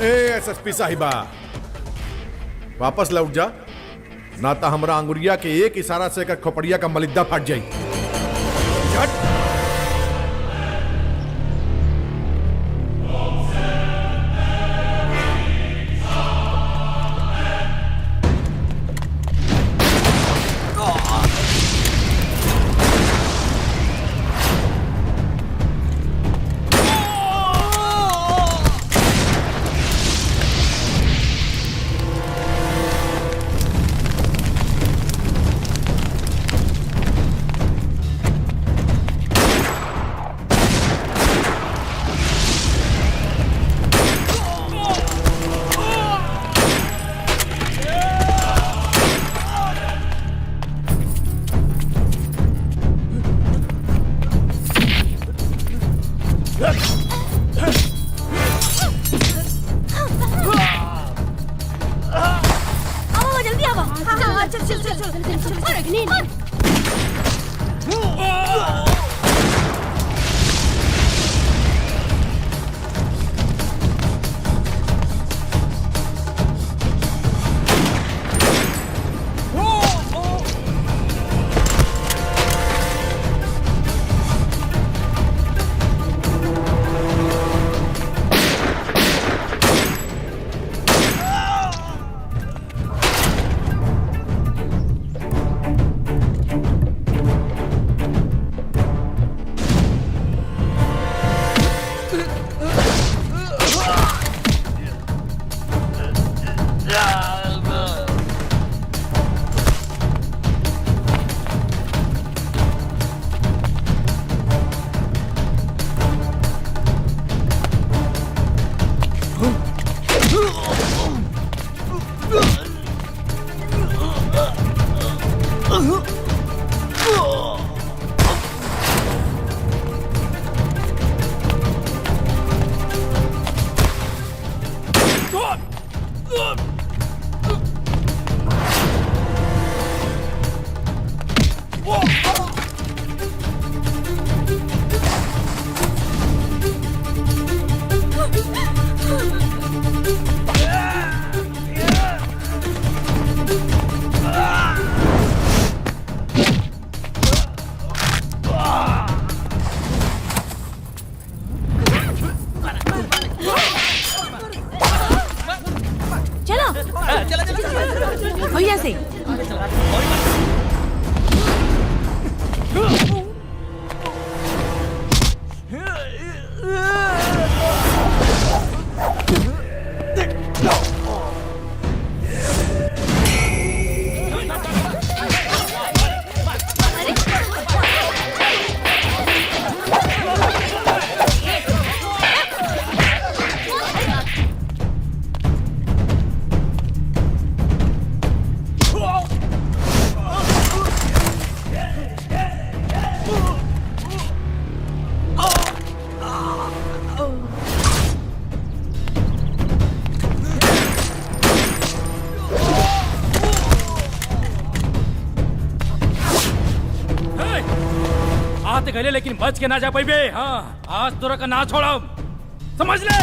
एसएसपी साहिबा, वापस लौट जा, ना तो हमरा अंगुरिया के एक इशारा से खोपड़िया का मलिद्दा फट जाई। भैया से गले लेकिन बच के ना जा पाई बे। हाँ, आज तोरा का ना छोड़ा, समझ ले।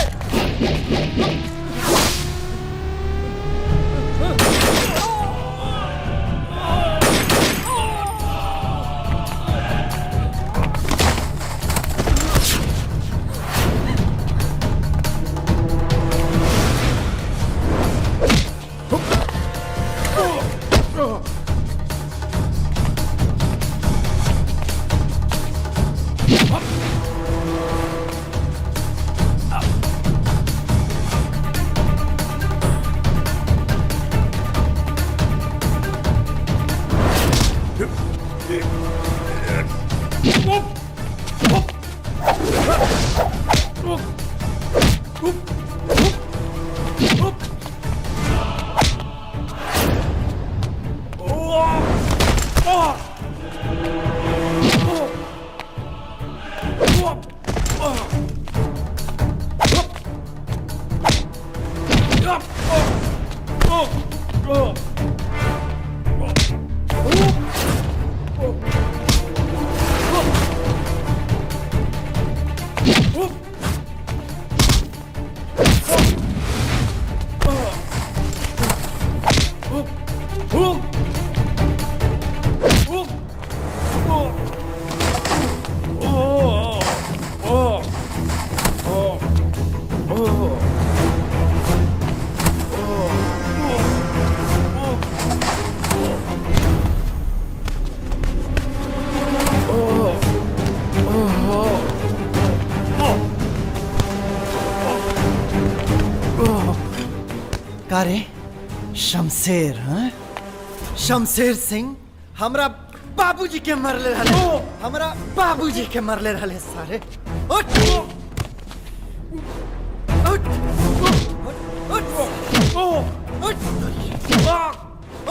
का रे शमशेर, हाँ? शमशेर सिंह हमरा बाबूजी के मरले रहले, हमरा बाबूजी के मरले रहले सारे। उठ उठ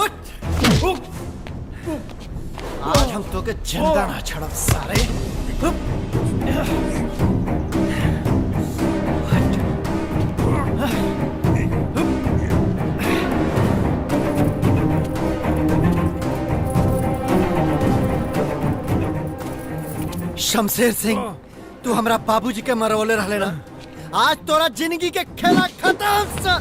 उठ उठ, आज हम तो के जिंदा ना छोड़ब सारे। शमशेर सिंह, तू हमरा बाबूजी के मरवले रहले ना, आज तोरा जिंदगी के खेला खत्म।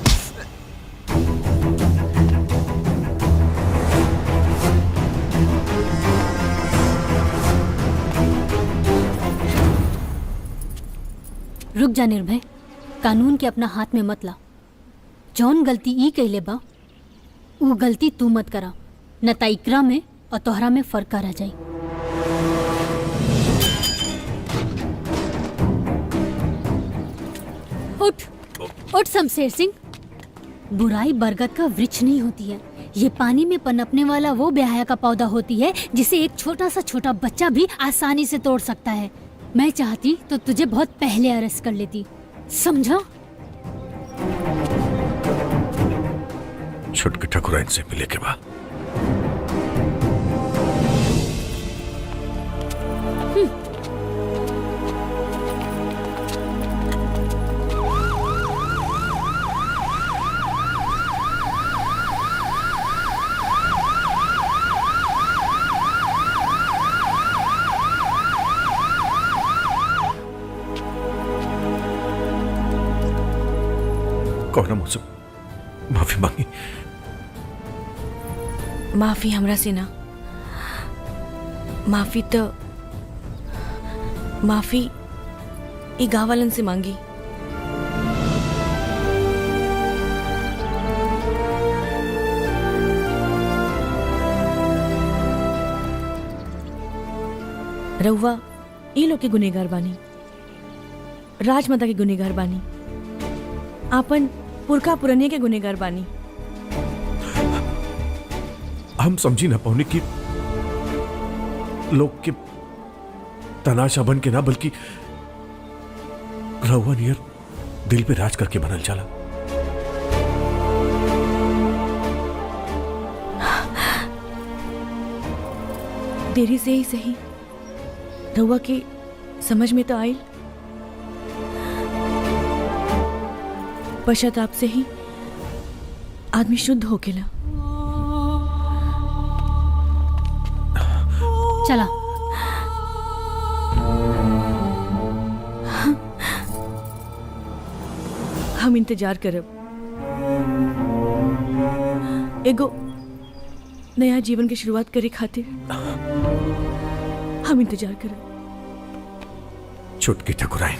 रुक जा निर्भय, कानून के अपना हाथ में मत ला। जौन गलती ई कइले बा ऊ गलती तू मत करा, न त इकरा में और तोहरा में फर्क रह जाई। उठ उठ शमशेर सिंह, बुराई बरगद का वृक्ष नहीं होती है, ये पानी में पनपने वाला वो बेहया का पौधा होती है जिसे एक छोटा बच्चा भी आसानी से तोड़ सकता है। मैं चाहती तो तुझे बहुत पहले अरेस्ट कर लेती, समझा? छुटकी ठाकुराइन से मिले के बाद कौन मुझसे माफी मांगी? माफी हमरा से ना, माफी ई गाँव वालन से मांगी। रउआ ई लोग के गुनेगार बानी, राजमाता के गुनेगार बानी, आपन पुरखा पुरनिया के गुनेगार बानी। हम समझी ना पौने की लोग के तनाशा बन के ना, बल्कि रहुआ नियर दिल पे राज करके बनल चला। देरी से ही सही रहुआ के समझ में तो आई, पश्चाताप से ही आदमी शुद्ध हो गेला। चला हम इंतजार करब, एगो नया जीवन की शुरुआत करे खातिर हम इंतजार करब। छुटकी ठाकुराइन,